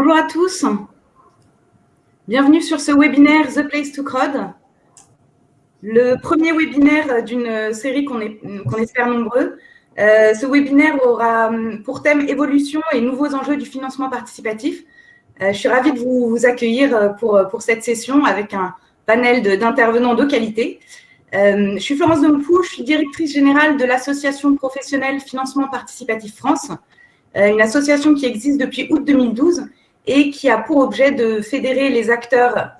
Bonjour à tous, bienvenue sur ce webinaire The Place to Crowd, le premier webinaire d'une série qu'on espère nombreux. Ce webinaire aura pour thème évolution et nouveaux enjeux du financement participatif. Je suis ravie de vous accueillir pour cette session avec un panel d'intervenants de qualité. Je suis Florence Dompou, je suis directrice générale de l'association professionnelle Financement Participatif France, une association qui existe depuis août 2012 et qui a pour objet de fédérer les acteurs,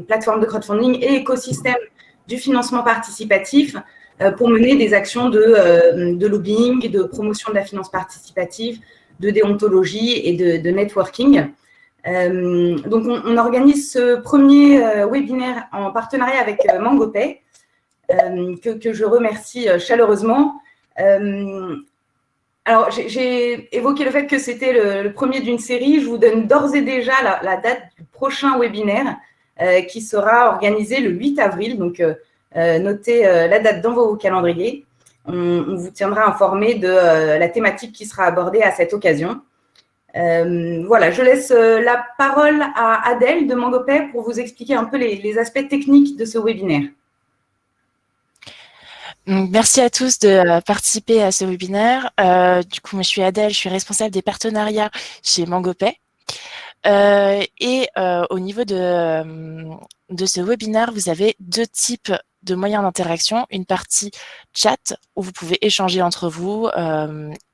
plateformes de crowdfunding et écosystèmes du financement participatif pour mener des actions de lobbying, de promotion de la finance participative, de déontologie et de networking. Donc, on organise ce premier webinaire en partenariat avec MangoPay, que je remercie chaleureusement. Alors, j'ai évoqué le fait que c'était le premier d'une série. Je vous donne d'ores et déjà la date du prochain webinaire qui sera organisé le 8 avril. Donc, notez la date dans vos calendriers. On vous tiendra informé de la thématique qui sera abordée à cette occasion. Voilà, je laisse la parole à Adèle de MangoPay pour vous expliquer un peu les aspects techniques de ce webinaire. Merci à tous de participer à ce webinaire. Du coup, moi, je suis Adèle, je suis responsable des partenariats chez MangoPay. Au niveau de ce webinaire, vous avez deux types de moyens d'interaction. Une partie chat, où vous pouvez échanger entre vous,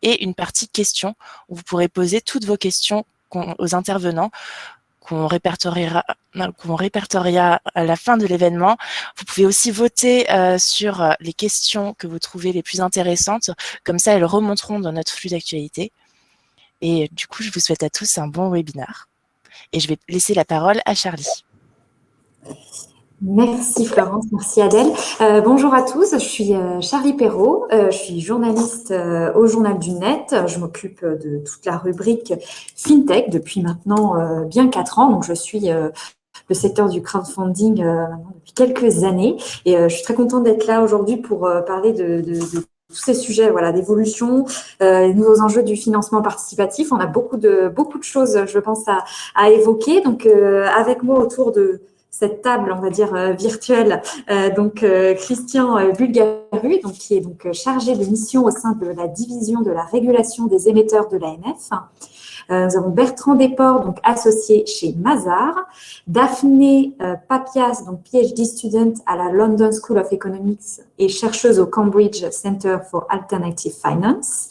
et une partie questions, où vous pourrez poser toutes vos questions aux intervenants, qu'on répertoriera à la fin de l'événement. Vous pouvez aussi voter sur les questions que vous trouvez les plus intéressantes. Comme ça, elles remonteront dans notre flux d'actualité. Et du coup, je vous souhaite à tous un bon webinaire. Et je vais laisser la parole à Charlie. Merci Florence, merci Adèle. Bonjour à tous, je suis Charlie Perrault, je suis journaliste au Journal du Net. Je m'occupe de toute la rubrique FinTech depuis maintenant bien 4 ans. Donc je suis le secteur du crowdfunding maintenant depuis quelques années. Et je suis très contente d'être là aujourd'hui pour parler de tous ces sujets, voilà, d'évolution, les nouveaux enjeux du financement participatif. On a beaucoup de choses, je pense, à évoquer. Donc avec moi autour de cette table, on va dire, virtuelle, Christian Bulgaru, qui est chargé de mission au sein de la division de la régulation des émetteurs de l'AMF. Nous avons Bertrand Desportes, associé chez Mazars, Daphné Papias, PhD student à la London School of Economics et chercheuse au Cambridge Center for Alternative Finance.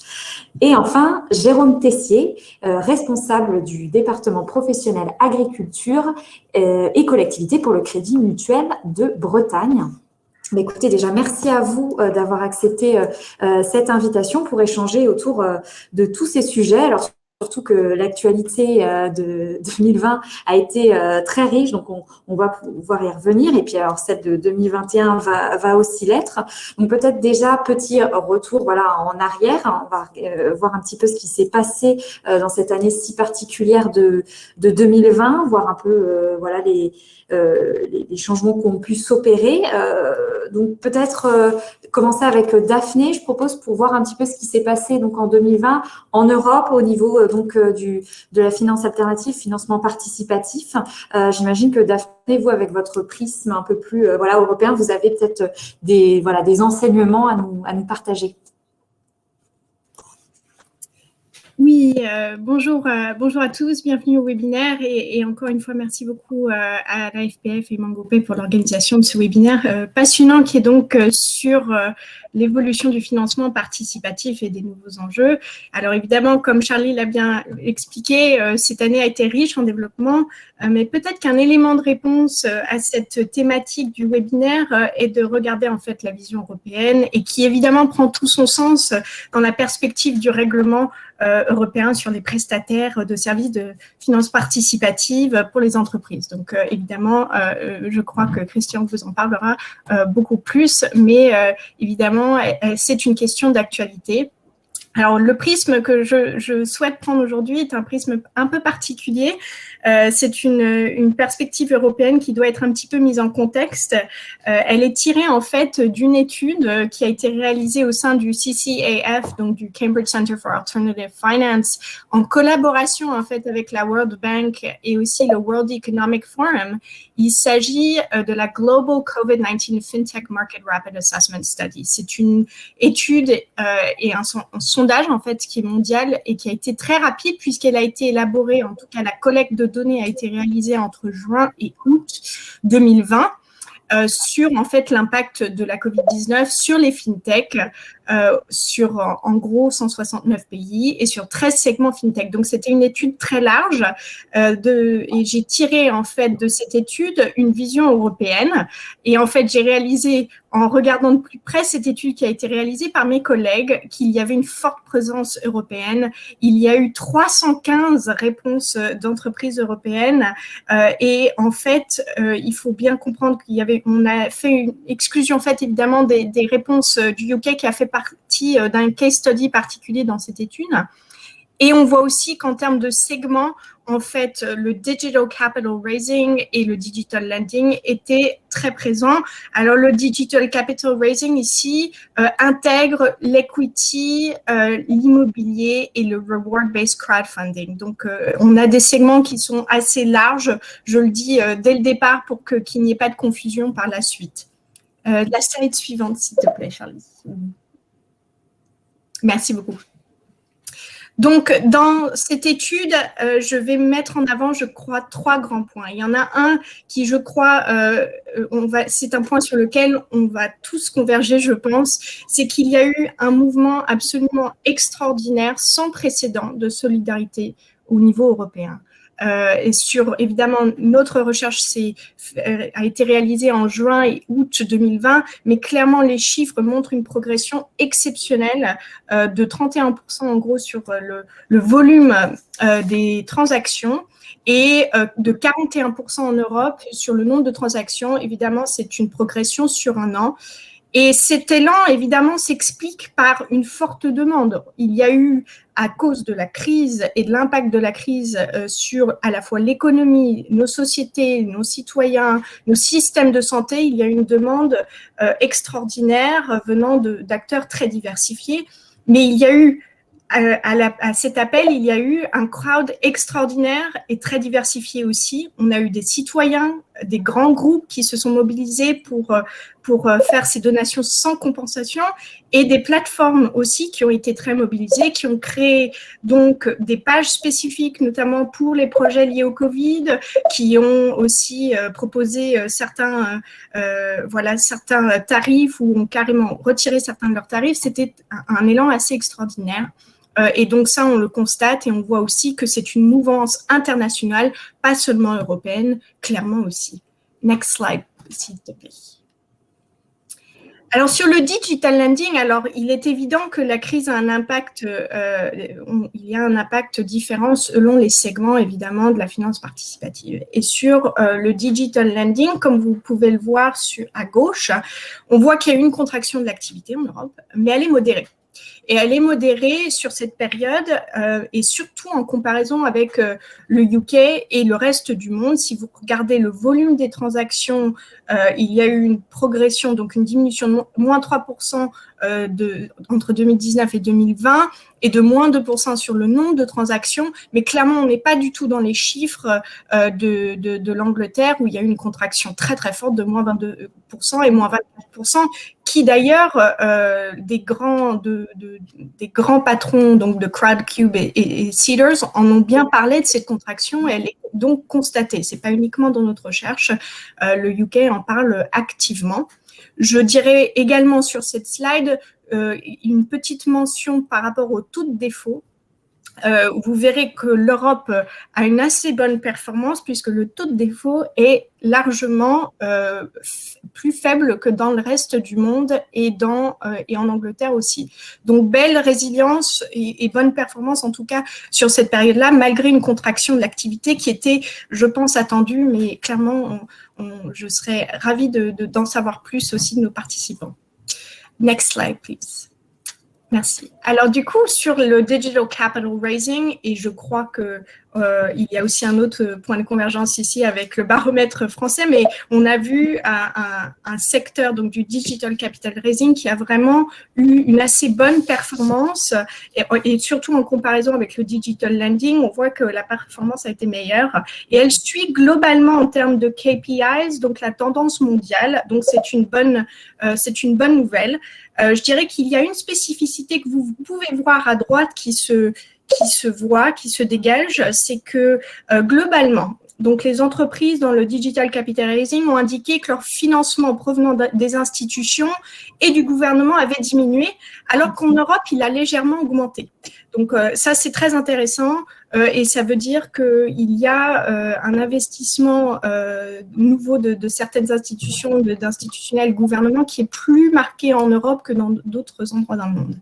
Et enfin, Jérôme Tessier, responsable du département professionnel agriculture et collectivité pour le Crédit Mutuel de Bretagne. Mais écoutez, déjà, merci à vous d'avoir accepté cette invitation pour échanger autour de tous ces sujets. Alors, surtout que l'actualité de 2020 a été très riche, donc on va pouvoir y revenir. Et puis alors celle de 2021 va aussi l'être. Donc peut-être déjà petit retour en arrière. On va voir un petit peu ce qui s'est passé dans cette année si particulière de 2020, voir un peu les changements qui ont pu s'opérer. Donc peut-être commencer avec Daphné, je propose, pour voir un petit peu ce qui s'est passé en 2020 en Europe au niveau de la finance alternative, financement participatif. J'imagine que Daphné, vous, avec votre prisme un peu plus européen, vous avez peut-être des enseignements à nous partager. Oui, bonjour à tous, bienvenue au webinaire et encore une fois, merci beaucoup à la FPF et MangoPay pour l'organisation de ce webinaire passionnant qui est donc sur l'évolution du financement participatif et des nouveaux enjeux. Alors évidemment, comme Charlie l'a bien expliqué, cette année a été riche en développement, mais peut-être qu'un élément de réponse à cette thématique du webinaire est de regarder en fait la vision européenne et qui évidemment prend tout son sens dans la perspective du règlement européen sur les prestataires de services de finance participative pour les entreprises. Donc évidemment, je crois que Christian vous en parlera beaucoup plus, mais évidemment, c'est une question d'actualité. Alors, le prisme que je souhaite prendre aujourd'hui est un prisme un peu particulier. C'est une perspective européenne qui doit être un petit peu mise en contexte. Elle est tirée en fait d'une étude qui a été réalisée au sein du CCAF, donc du Cambridge Center for Alternative Finance, en collaboration en fait avec la World Bank et aussi le World Economic Forum. Il s'agit de la Global COVID-19 FinTech Market Rapid Assessment Study. C'est une étude et un sondage en fait qui est mondial et qui a été très rapide puisqu'elle a été élaborée, en tout cas la collecte de données a été réalisée entre juin et août 2020 sur en fait l'impact de la COVID-19 sur les fintech, sur en gros 169 pays et sur 13 segments fintech. Donc c'était une étude très large et j'ai tiré en fait de cette étude une vision européenne et en fait j'ai réalisé en regardant de plus près cette étude qui a été réalisée par mes collègues qu'il y avait une forte présence européenne. Il y a eu 315 réponses d'entreprises européennes et en fait il faut bien comprendre on a fait une exclusion en fait évidemment des réponses du UK qui a fait partie d'un case study particulier dans cette étude. Et on voit aussi qu'en termes de segments, en fait, le digital capital raising et le digital lending étaient très présents. Alors, le digital capital raising ici intègre l'equity, l'immobilier et le reward-based crowdfunding. Donc, on a des segments qui sont assez larges, je le dis dès le départ pour qu'il n'y ait pas de confusion par la suite. La slide suivante, s'il te plaît, Charlie. Merci beaucoup. Donc, dans cette étude, je vais mettre en avant, je crois, 3 grands points. Il y en a un qui, je crois, c'est un point sur lequel on va tous converger, je pense, c'est qu'il y a eu un mouvement absolument extraordinaire, sans précédent de solidarité au niveau européen. Et sur, évidemment, notre recherche a été réalisée en juin et août 2020, mais clairement, les chiffres montrent une progression exceptionnelle de 31% en gros sur le volume des transactions et de 41% en Europe sur le nombre de transactions. Évidemment, c'est une progression sur un an. Et cet élan, évidemment, s'explique par une forte demande. Il y a eu, à cause de la crise et de l'impact de la crise sur à la fois l'économie, nos sociétés, nos citoyens, nos systèmes de santé, il y a eu une demande extraordinaire venant d'acteurs très diversifiés. Mais il y a eu, à cet appel, il y a eu un crowd extraordinaire et très diversifié aussi. On a eu des citoyens, des grands groupes qui se sont mobilisés pour faire ces donations sans compensation et des plateformes aussi qui ont été très mobilisées, qui ont créé donc des pages spécifiques, notamment pour les projets liés au Covid, qui ont aussi proposé certains tarifs ou ont carrément retiré certains de leurs tarifs. C'était un élan assez extraordinaire. Et donc ça, on le constate et on voit aussi que c'est une mouvance internationale, pas seulement européenne, clairement aussi. Next slide, s'il te plaît. Alors, sur le digital lending, alors, il est évident que la crise a un impact, il y a un impact différent selon les segments, évidemment, de la finance participative. Et sur le digital lending, comme vous pouvez le voir à gauche, on voit qu'il y a eu une contraction de l'activité en Europe, mais elle est modérée. Et elle est modérée sur cette période et surtout en comparaison avec le UK et le reste du monde. Si vous regardez le volume des transactions, il y a eu une progression, donc une diminution de moins 3% entre 2019 et 2020 et de moins 2% sur le nombre de transactions. Mais clairement, on n'est pas du tout dans les chiffres de l'Angleterre où il y a eu une contraction très, très forte de moins 22% et moins 24%, qui d'ailleurs, des grands patrons donc de Crowdcube et Seedrs en ont bien parlé de cette contraction et elle est donc constatée. Ce n'est pas uniquement dans notre recherche, le UK en parle activement. Je dirais également sur cette slide une petite mention par rapport au taux de défaut. Vous verrez que l'Europe a une assez bonne performance puisque le taux de défaut est largement plus faible que dans le reste du monde et en Angleterre aussi. Donc, belle résilience et bonne performance en tout cas sur cette période-là, malgré une contraction de l'activité qui était, je pense, attendue, mais clairement, je serais ravie d'en savoir plus aussi de nos participants. Next slide, please. Merci. Alors du coup, sur le Digital Capital Raising, et je crois que il y a aussi un autre point de convergence ici avec le baromètre français, mais on a vu un secteur donc du Digital Capital Raising qui a vraiment eu une assez bonne performance et surtout en comparaison avec le Digital Lending, on voit que la performance a été meilleure et elle suit globalement en termes de KPIs, donc la tendance mondiale, donc c'est une bonne nouvelle. Je dirais qu'il y a une spécificité que vous pouvez voir à droite qui se dégage, c'est que globalement, donc les entreprises dans le Digital Capital Raising ont indiqué que leur financement provenant des institutions et du gouvernement avait diminué, alors qu'en Europe, il a légèrement augmenté. Donc ça, c'est très intéressant et ça veut dire qu'il y a un investissement nouveau de certaines institutions, d'institutionnels gouvernements qui est plus marqué en Europe que dans d'autres endroits dans le monde.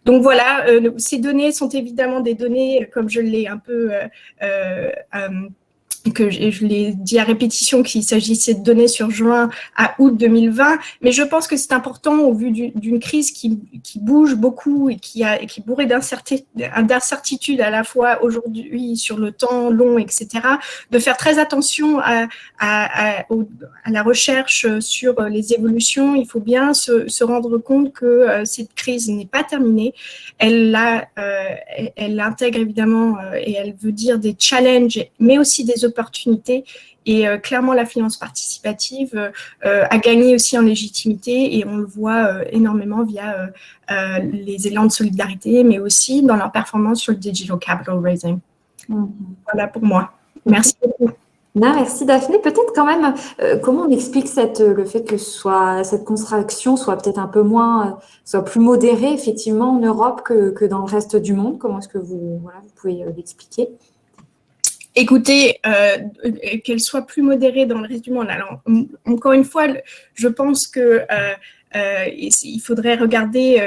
Donc voilà, ces données sont évidemment des données, comme je l'ai un peu que je l'ai dit à répétition qu'il s'agissait de données sur juin à août 2020, mais je pense que c'est important au vu d'une crise qui bouge beaucoup et qui est bourrée d'incertitudes à la fois aujourd'hui sur le temps long, etc., de faire très attention à la recherche sur les évolutions. Il faut bien se rendre compte que cette crise n'est pas terminée. Elle intègre évidemment et elle veut dire des challenges, mais aussi des opportunités. Et clairement, la finance participative a gagné aussi en légitimité et on le voit énormément via les élans de solidarité, mais aussi dans leur performance sur le Digital Capital Raising. Voilà pour moi. Merci beaucoup. Non, merci Daphné. Peut-être quand même, comment on explique le fait que cette contraction soit peut-être un peu moins, soit plus modérée effectivement en Europe que dans le reste du monde? Comment est-ce que vous pouvez l'expliquer? Écoutez, qu'elle soit plus modérée dans le reste du monde. Alors, encore une fois, je pense que il faudrait regarder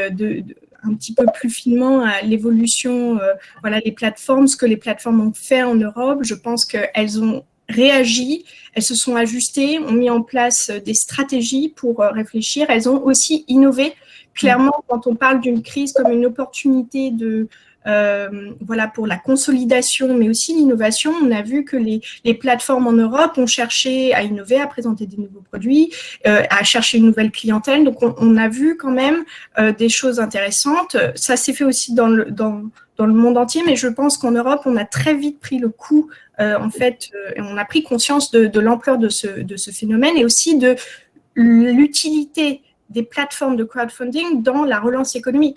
un petit peu plus finement à l'évolution, les plateformes, ce que les plateformes ont fait en Europe. Je pense qu'elles ont réagi, elles se sont ajustées, ont mis en place des stratégies pour réfléchir. Elles ont aussi innové. Clairement, quand on parle d'une crise comme une opportunité pour la consolidation, mais aussi l'innovation, on a vu que les plateformes en Europe ont cherché à innover, à présenter des nouveaux produits, à chercher une nouvelle clientèle. Donc, on a vu quand même des choses intéressantes. Ça s'est fait aussi dans le monde entier, mais je pense qu'en Europe, on a très vite pris le coup, on a pris conscience de l'ampleur de ce phénomène et aussi de l'utilité des plateformes de crowdfunding dans la relance économique.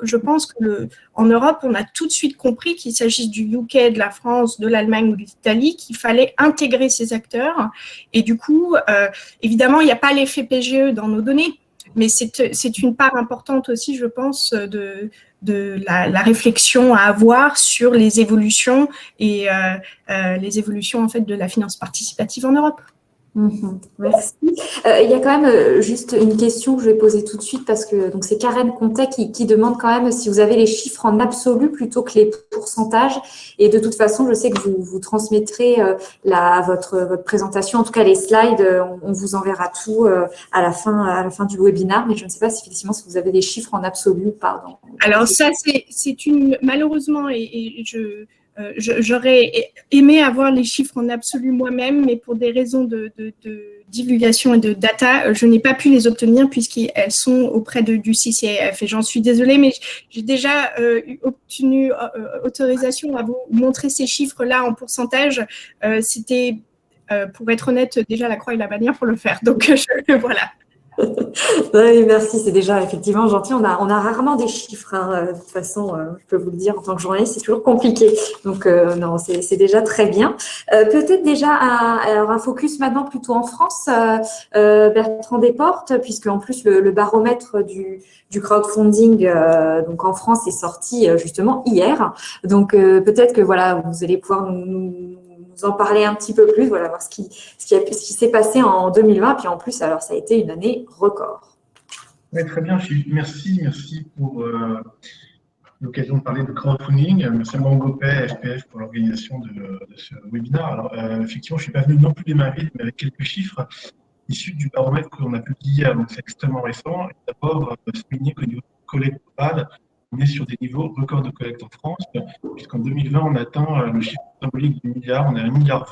Je pense qu'en Europe, on a tout de suite compris qu'il s'agisse du UK, de la France, de l'Allemagne ou de l'Italie, qu'il fallait intégrer ces acteurs. Et du coup, évidemment, il n'y a pas l'effet PGE dans nos données, mais c'est une part importante aussi, je pense, de la réflexion à avoir sur les évolutions et les évolutions en fait de la finance participative en Europe. Merci. Il y a quand même juste une question que je vais poser tout de suite parce que donc c'est Karen Contet qui demande quand même si vous avez les chiffres en absolu plutôt que les pourcentages. Et de toute façon, je sais que vous transmettrez votre présentation, en tout cas les slides, on vous enverra tout à la fin du webinaire. Mais je ne sais pas si effectivement si vous avez les chiffres en absolu, pardon. Alors ça, c'est malheureusement et j'aurais aimé avoir les chiffres en absolu moi-même, mais pour des raisons de divulgation et de data, je n'ai pas pu les obtenir puisqu'elles sont auprès du CCAF. Et j'en suis désolée, mais j'ai déjà obtenu autorisation à vous montrer ces chiffres-là en pourcentage. C'était, pour être honnête, déjà la croix et la bannière pour le faire. Donc, voilà. Oui, merci, c'est déjà effectivement gentil. On a rarement des chiffres, de toute façon, je peux vous le dire, en tant que journaliste, c'est toujours compliqué. Donc, non, c'est déjà très bien. Peut-être déjà un focus maintenant plutôt en France, Bertrand Desportes, puisque en plus le baromètre du crowdfunding donc en France est sorti justement hier. Donc, peut-être que voilà, vous allez pouvoir nous en parler un petit peu plus, voir ce qui s'est passé en 2020. Puis en plus, alors ça a été une année record. Oui, très bien. Merci pour l'occasion de parler de crowdfunding. Merci à MangoPay, FPF pour l'organisation de ce webinaire. Alors, effectivement, je ne suis pas venu non plus les mains vides, mais avec quelques chiffres issus du baromètre que l'on a publié, donc c'est extrêmement récent. D'abord, souligner qu'au niveau du collecte global, on est sur des niveaux records de collecte en France, puisqu'en 2020, on a atteint le chiffre symbolique du milliard, on est à 1,20 milliard.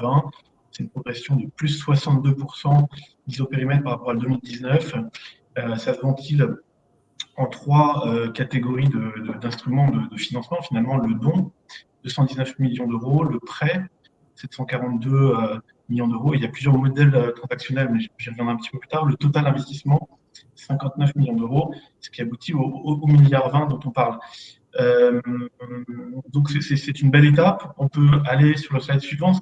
C'est une progression de plus 62% d'isopérimètre par rapport à 2019. Ça se ventile en 3 catégories d'instruments de financement. Finalement, le don, 219 millions d'euros, le prêt, 742 millions d'euros. Il y a plusieurs modèles transactionnels, mais j'y reviendrai un petit peu plus tard. Le total investissement, 59 millions d'euros, ce qui aboutit au milliard 20 dont on parle. Donc, c'est une belle étape. On peut aller sur le slide suivant,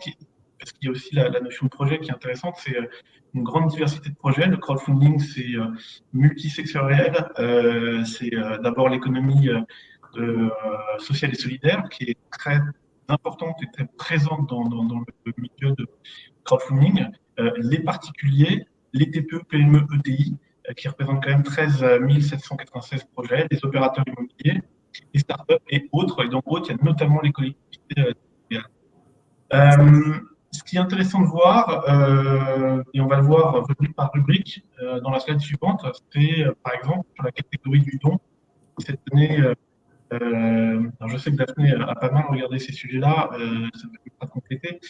parce qu'il y a aussi la notion de projet qui est intéressante, c'est une grande diversité de projets. Le crowdfunding, c'est multisectoriel. C'est d'abord l'économie sociale et solidaire, qui est très importante et très présente dans le milieu de crowdfunding. Les particuliers, les TPE, PME, ETI, qui représentent quand même 13 796 projets, les opérateurs immobiliers, les startups et autres. Et dans autres, il y a notamment les collectivités territoriales. Ce qui est intéressant de voir, et on va le voir rubrique par rubrique dans la slide suivante, c'est par exemple sur la catégorie du don. Cette année, alors je sais que Daphné a pas mal regardé ces sujets-là, ça me permettra de compléter.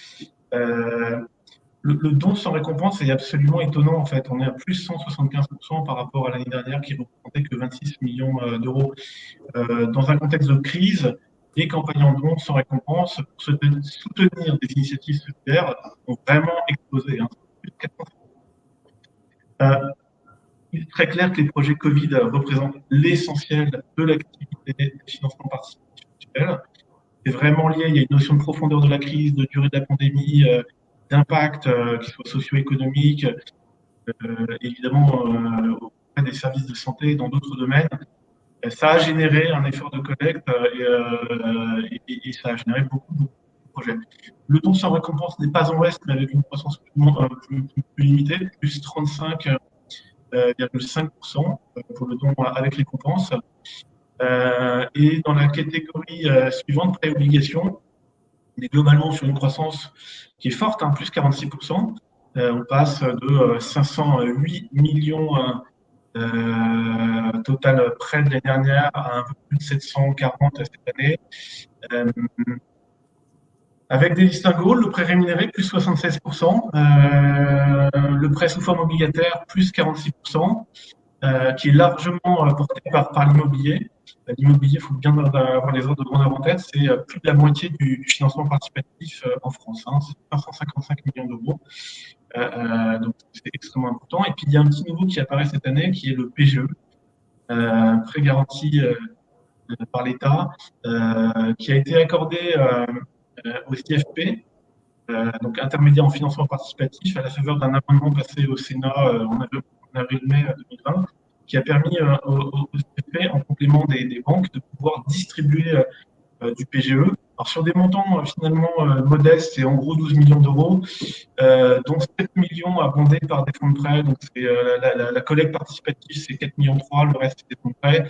Le don sans récompense est absolument étonnant en fait. On est à plus 175% par rapport à l'année dernière qui représentait que 26 millions d'euros. Dans un contexte de crise, les campagnes en don sans récompense pour soutenir des initiatives solidaires ont vraiment explosé. Il est très clair que les projets Covid représentent l'essentiel de l'activité des financements participatifs actuels. C'est vraiment lié, il y a une notion de profondeur de la crise, de durée de la pandémie, d'impact, qu'il soit socio-économique, évidemment auprès des services de santé et dans d'autres domaines. Ça a généré un effort de collecte et ça a généré beaucoup de projets. Le don sans récompense n'est pas en reste, mais avec une croissance plus limitée, plus 35,5% pour le don avec récompense. Et dans la catégorie suivante, pré-obligation, on est globalement sur une croissance qui est forte, plus 46%. On passe de 508 millions total prêt de l'année dernière à un peu plus de 740 cette année. Avec des distinguos, le prêt rémunéré plus 76%, le prêt sous forme obligataire plus 46%, qui est largement porté par l'immobilier. L'immobilier, il faut bien avoir les ordres de grandeur en tête, c'est plus de la moitié du financement participatif en France. C'est 555 millions d'euros. Donc c'est extrêmement important. Et puis il y a un petit nouveau qui apparaît cette année, qui est le PGE, prêt garanti par l'État, qui a été accordé au CFP, donc intermédiaire en financement participatif, à la faveur d'un amendement passé au Sénat en avril-mai 2020, qui a permis au CFP, en complément des banques, de pouvoir distribuer du PGE. Alors sur des montants finalement modestes, c'est en gros 12 millions d'euros, dont 7 millions abondés par des fonds de prêt. Donc c'est la collecte participative, c'est 4,3 millions, le reste c'est des fonds de prêt.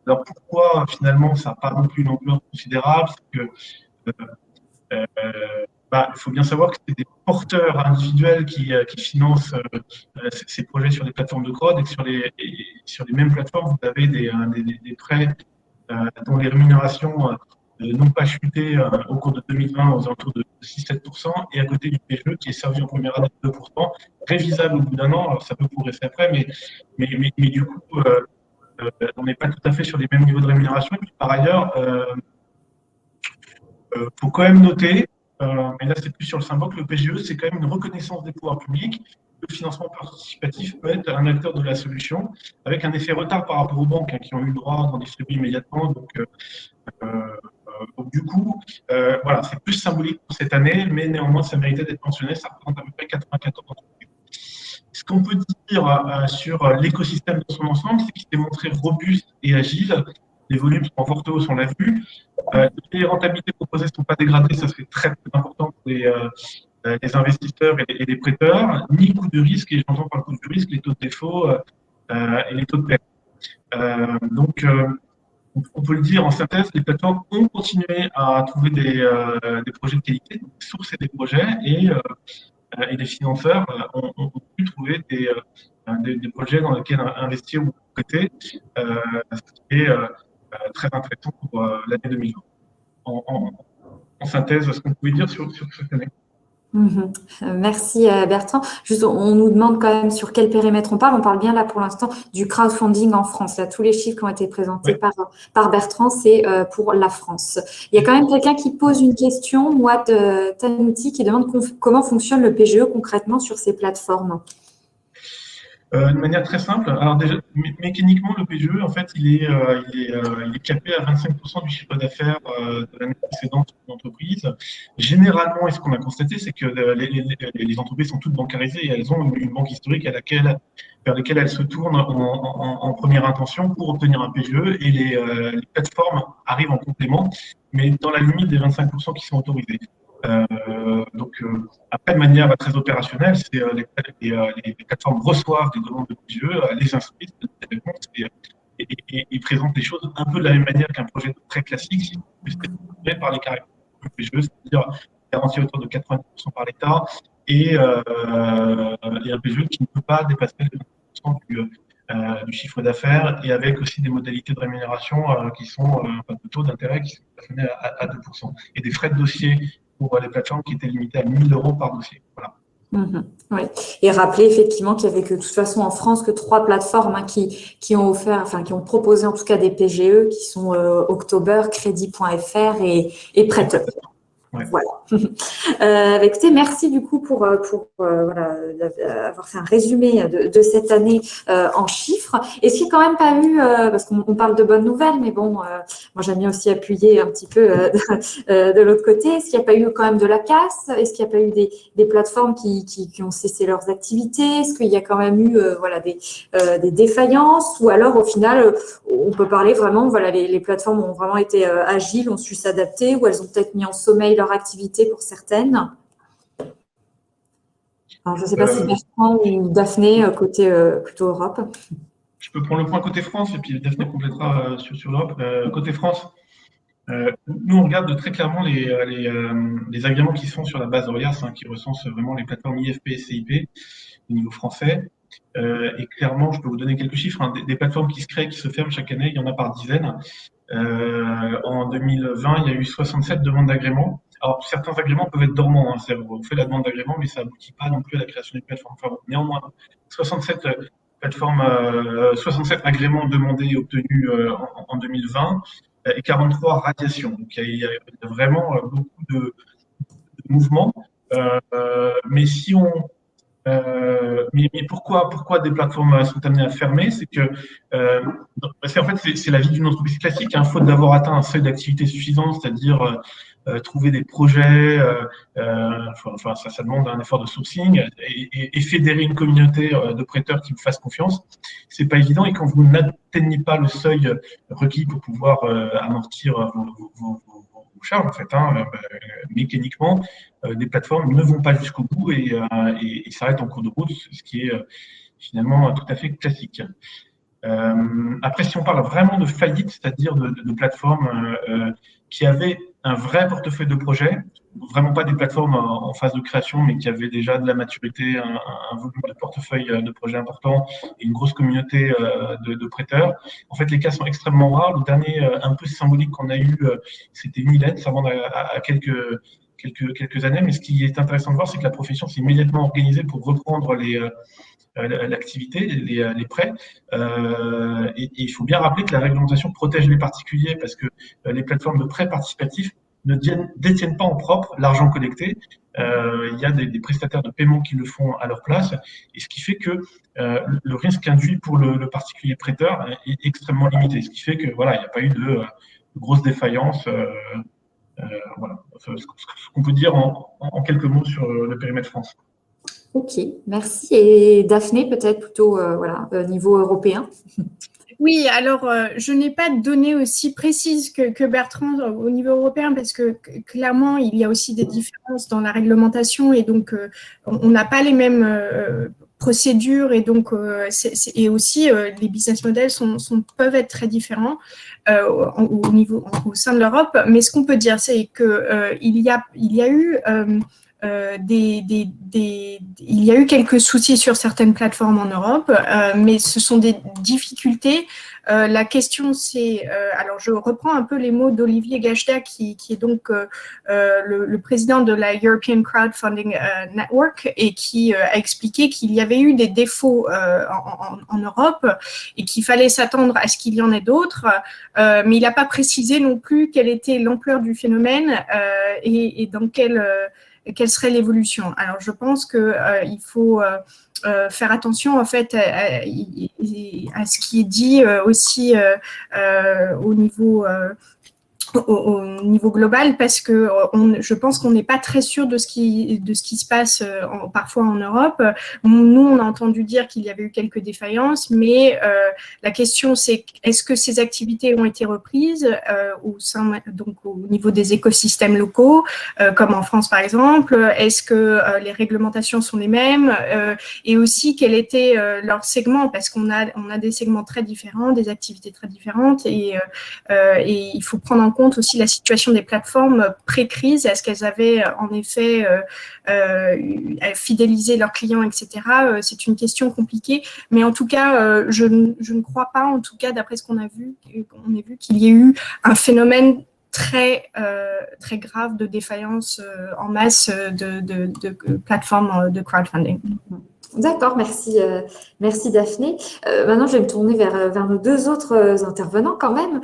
Alors pourquoi finalement ça n'a pas non plus une ampleur considérable? C'est que il faut bien savoir que c'est des porteurs individuels qui financent ces projets sur les plateformes de crowd, et que sur les mêmes plateformes, vous avez des prêts dont les rémunérations n'ont pas chuté au cours de 2020 aux alentours de 6-7%, et à côté du PGE qui est servi en première année de 2%, révisable au bout d'un an. Alors ça peut progresser après, mais du coup, on n'est pas tout à fait sur les mêmes niveaux de rémunération. Et puis, par ailleurs, faut quand même noter, mais là c'est plus sur le symbole, que le PGE, c'est quand même une reconnaissance des pouvoirs publics. Le financement participatif peut être un acteur de la solution, avec un effet retard par rapport aux banques qui ont eu le droit d'en distribuer immédiatement. Donc du coup, voilà, c'est plus symbolique pour cette année, mais néanmoins ça méritait d'être mentionné. Ça représente à peu près 94 entreprises. Ce qu'on peut dire sur l'écosystème dans son ensemble, c'est qu'il s'est montré robuste et agile. Les volumes sont en forte hausse, on l'a vu. Les rentabilités proposées ne sont pas dégradées, ça c'est très, très important pour les investisseurs et les prêteurs, ni coût de risque, et j'entends par le coût de risque les taux de défaut et les taux de perte. Donc, on peut le dire en synthèse, les plateformes ont continué à trouver des projets de qualité, donc sourcer des projets, et les financeurs ont pu trouver des projets dans lesquels investir ou prêter, ce qui est très intéressant pour l'année 2020. En synthèse, ce qu'on pouvait dire sur cette année. Merci Bertrand. Juste, on nous demande quand même sur quel périmètre on parle. On parle bien là pour l'instant du crowdfunding en France. Là, tous les chiffres qui ont été présentés par Bertrand, c'est pour la France. Il y a quand même quelqu'un qui pose une question, Mouad Tanouti, qui demande comment fonctionne le PGE concrètement sur ces plateformes. De manière très simple. Alors déjà, mécaniquement, le PGE, en fait, il est capé à 25% du chiffre d'affaires de l'année précédente de l'entreprise. Généralement, et ce qu'on a constaté, c'est que les entreprises sont toutes bancarisées et elles ont une banque historique vers laquelle elles se tournent en première intention pour obtenir un PGE, et les plateformes arrivent en complément, mais dans la limite des 25% qui sont autorisés. Après, de manière très opérationnelle, les plateformes reçoivent des demandes de PGE, les inscrivent, et présentent les choses un peu de la même manière qu'un projet très classique, fait par les caractères du PGE, c'est-à-dire garanti à hauteur de 90% par l'État, et un PGE qui ne peut pas dépasser les 20% du chiffre d'affaires, et avec aussi des modalités de rémunération qui sont de taux d'intérêt qui sont plafonnés à 2%, et des frais de dossier pour les plateformes qui étaient limitées à 1 000 € par dossier. Voilà. Oui. Et rappeler effectivement qu'il n'y avait que de toute façon en France que 3 plateformes qui ont proposé en tout cas des PGE, qui sont October, Crédit.fr et Prêteur. Ouais. Voilà. Écoutez, merci du coup pour avoir fait un résumé de cette année en chiffres. Est-ce qu'il n'y a quand même pas eu, parce qu'on parle de bonnes nouvelles, mais bon, moi j'aime bien aussi appuyer un petit peu de l'autre côté. Est-ce qu'il n'y a pas eu quand même de la casse? Est-ce qu'il n'y a pas eu des plateformes qui ont cessé leurs activités? Est-ce qu'il y a quand même eu des défaillances? Ou alors au final, on peut parler vraiment, les plateformes ont vraiment été agiles, ont su s'adapter, ou elles ont peut-être mis en sommeil leur activité pour certaines. Alors, je ne sais pas si Bertrand ou Daphné, côté plutôt Europe. Je peux prendre le point côté France, et puis Daphné complétera sur l'Europe. Côté France, nous, on regarde très clairement les agréments qui sont sur la base ORIAS, qui recensent vraiment les plateformes IFP et CIP au niveau français. Et clairement, je peux vous donner quelques chiffres. Des plateformes qui se créent, qui se ferment chaque année, il y en a par dizaines. En 2020, il y a eu 67 demandes d'agrément. Alors, certains agréments peuvent être dormants. On fait la demande d'agrément, mais ça n'aboutit pas non plus à la création d'une plateforme. Enfin, néanmoins, 67 agréments demandés et obtenus en 2020 et 43 radiations. Donc, il y a vraiment beaucoup de mouvements. Mais si on mais pourquoi des plateformes sont amenées à fermer? C'est que en fait, c'est la vie d'une entreprise classique, faute d'avoir atteint un seuil d'activité suffisant, c'est-à-dire trouver des projets, ça demande un effort de sourcing et fédérer une communauté de prêteurs qui vous fassent confiance. C'est pas évident, et quand vous n'atteignez pas le seuil requis pour pouvoir amortir vos charges, en fait, mécaniquement, des plateformes ne vont pas jusqu'au bout et s'arrêtent en cours de route, ce qui est finalement tout à fait classique. Après, si on parle vraiment de faillite, c'est-à-dire de plateformes qui avaient un vrai portefeuille de projets, vraiment pas des plateformes en phase de création, mais qui avaient déjà de la maturité, un volume de portefeuille de projets important et une grosse communauté de prêteurs. En fait, les cas sont extrêmement rares. Le dernier un peu symbolique qu'on a eu, c'était Unilet, ça remonte à quelques années. Mais ce qui est intéressant de voir, c'est que la profession s'est immédiatement organisée pour reprendre l'activité, les prêts. Et il faut bien rappeler que la réglementation protège les particuliers, parce que les plateformes de prêts participatifs ne détiennent pas en propre l'argent collecté. Il y a des prestataires de paiement qui le font à leur place, et ce qui fait que le risque induit pour le particulier prêteur est extrêmement limité. Ce qui fait que il n'y a pas eu de grosses défaillances. Voilà, ce qu'on peut dire en quelques mots sur le périmètre France. Ok, merci. Et Daphné, peut-être plutôt niveau européen. Oui, alors je n'ai pas de données aussi précises que Bertrand au niveau européen, parce que clairement, il y a aussi des différences dans la réglementation, et donc on n'a pas les mêmes procédures, et donc et aussi les business models peuvent être très différents au sein de l'Europe. Mais ce qu'on peut dire, c'est que il y a eu il y a eu quelques soucis sur certaines plateformes en Europe, mais ce sont des difficultés. La question, c'est, alors je reprends un peu les mots d'Olivier Gajda, qui est donc le président de la European Crowdfunding Network, et qui a expliqué qu'il y avait eu des défauts en Europe et qu'il fallait s'attendre à ce qu'il y en ait d'autres, mais il n'a pas précisé non plus quelle était l'ampleur du phénomène et dans quelle serait l'évolution. Alors, je pense qu'il faut faire attention en fait à ce qui est dit aussi au niveau global, parce que je pense qu'on n'est pas très sûr de ce qui se passe parfois en Europe. Nous, on a entendu dire qu'il y avait eu quelques défaillances, mais la question, c'est est-ce que ces activités ont été reprises donc au niveau des écosystèmes locaux, comme en France par exemple? Est-ce que les réglementations sont les mêmes, et aussi quel était leur segment, parce qu'on a des segments très différents, des activités très différentes, et il faut prendre en compte aussi la situation des plateformes pré-crise. Est-ce qu'elles avaient en effet fidélisé leurs clients, etc. C'est une question compliquée, mais en tout cas, je ne crois pas, en tout cas d'après ce qu'on a vu qu'il y ait eu un phénomène très grave de défaillance en masse de plateformes de crowdfunding. D'accord, merci Daphné. Maintenant, je vais me tourner vers nos deux autres intervenants quand même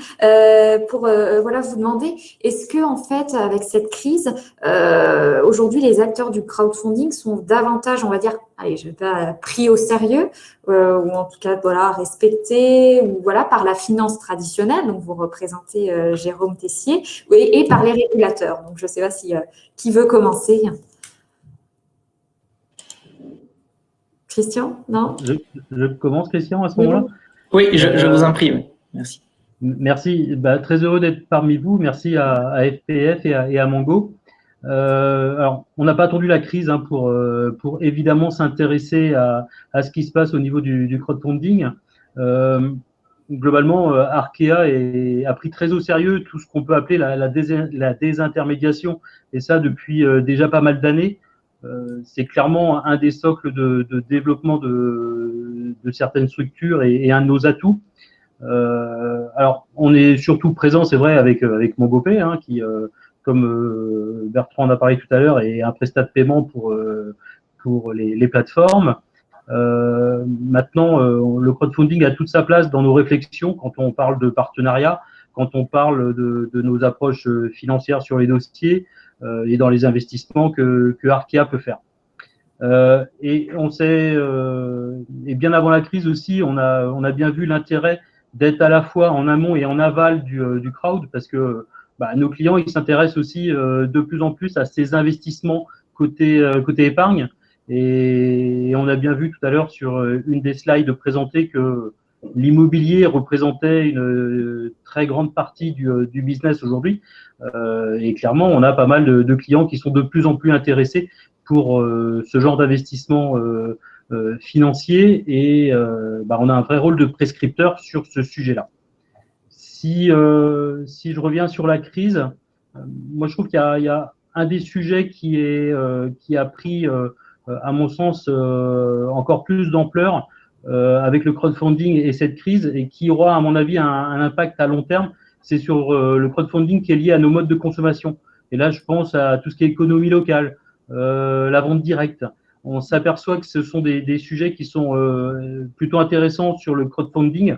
pour vous demander, est-ce que en fait, avec cette crise, aujourd'hui, les acteurs du crowdfunding sont davantage, on va dire, allez, je vais pas pris au sérieux, ou en tout cas respectés, ou par la finance traditionnelle, donc vous représentez Jérôme Tessier, et par les régulateurs. Donc je ne sais pas si qui veut commencer. Christian, non? Je commence, Christian, à ce moment-là? Oui, je vous en prie. Oui. Merci. Merci. Très heureux d'être parmi vous. Merci à FPF et à Mango. Alors, on n'a pas attendu la crise pour évidemment s'intéresser à ce qui se passe au niveau du crowdfunding. Globalement, Arkea a pris très au sérieux tout ce qu'on peut appeler la désintermédiation, et ça depuis déjà pas mal d'années. C'est clairement un des socles de développement de certaines structures et un de nos atouts. Alors, on est surtout présent, c'est vrai, avec MongoPay, qui, comme Bertrand en a parlé tout à l'heure, est un prestat de paiement pour les plateformes. Maintenant, le crowdfunding a toute sa place dans nos réflexions quand on parle de partenariat, quand on parle de nos approches financières sur les dossiers, et dans les investissements que Arkea peut faire. Et on sait, et bien avant la crise aussi, on a bien vu l'intérêt d'être à la fois en amont et en aval du crowd, parce que nos clients, ils s'intéressent aussi de plus en plus à ces investissements côté épargne. Et on a bien vu tout à l'heure sur une des slides présentées que l'immobilier représentait une très grande partie du business aujourd'hui. Et clairement, on a pas mal de clients qui sont de plus en plus intéressés pour ce genre d'investissement financier, et on a un vrai rôle de prescripteur sur ce sujet-là. Si je reviens sur la crise, moi je trouve qu'il y a un des sujets qui a pris, à mon sens, encore plus d'ampleur avec le crowdfunding et cette crise, et qui aura, à mon avis, un impact à long terme. C'est sur le crowdfunding qui est lié à nos modes de consommation. Et là, je pense à tout ce qui est économie locale, la vente directe. On s'aperçoit que ce sont des sujets qui sont plutôt intéressants sur le crowdfunding,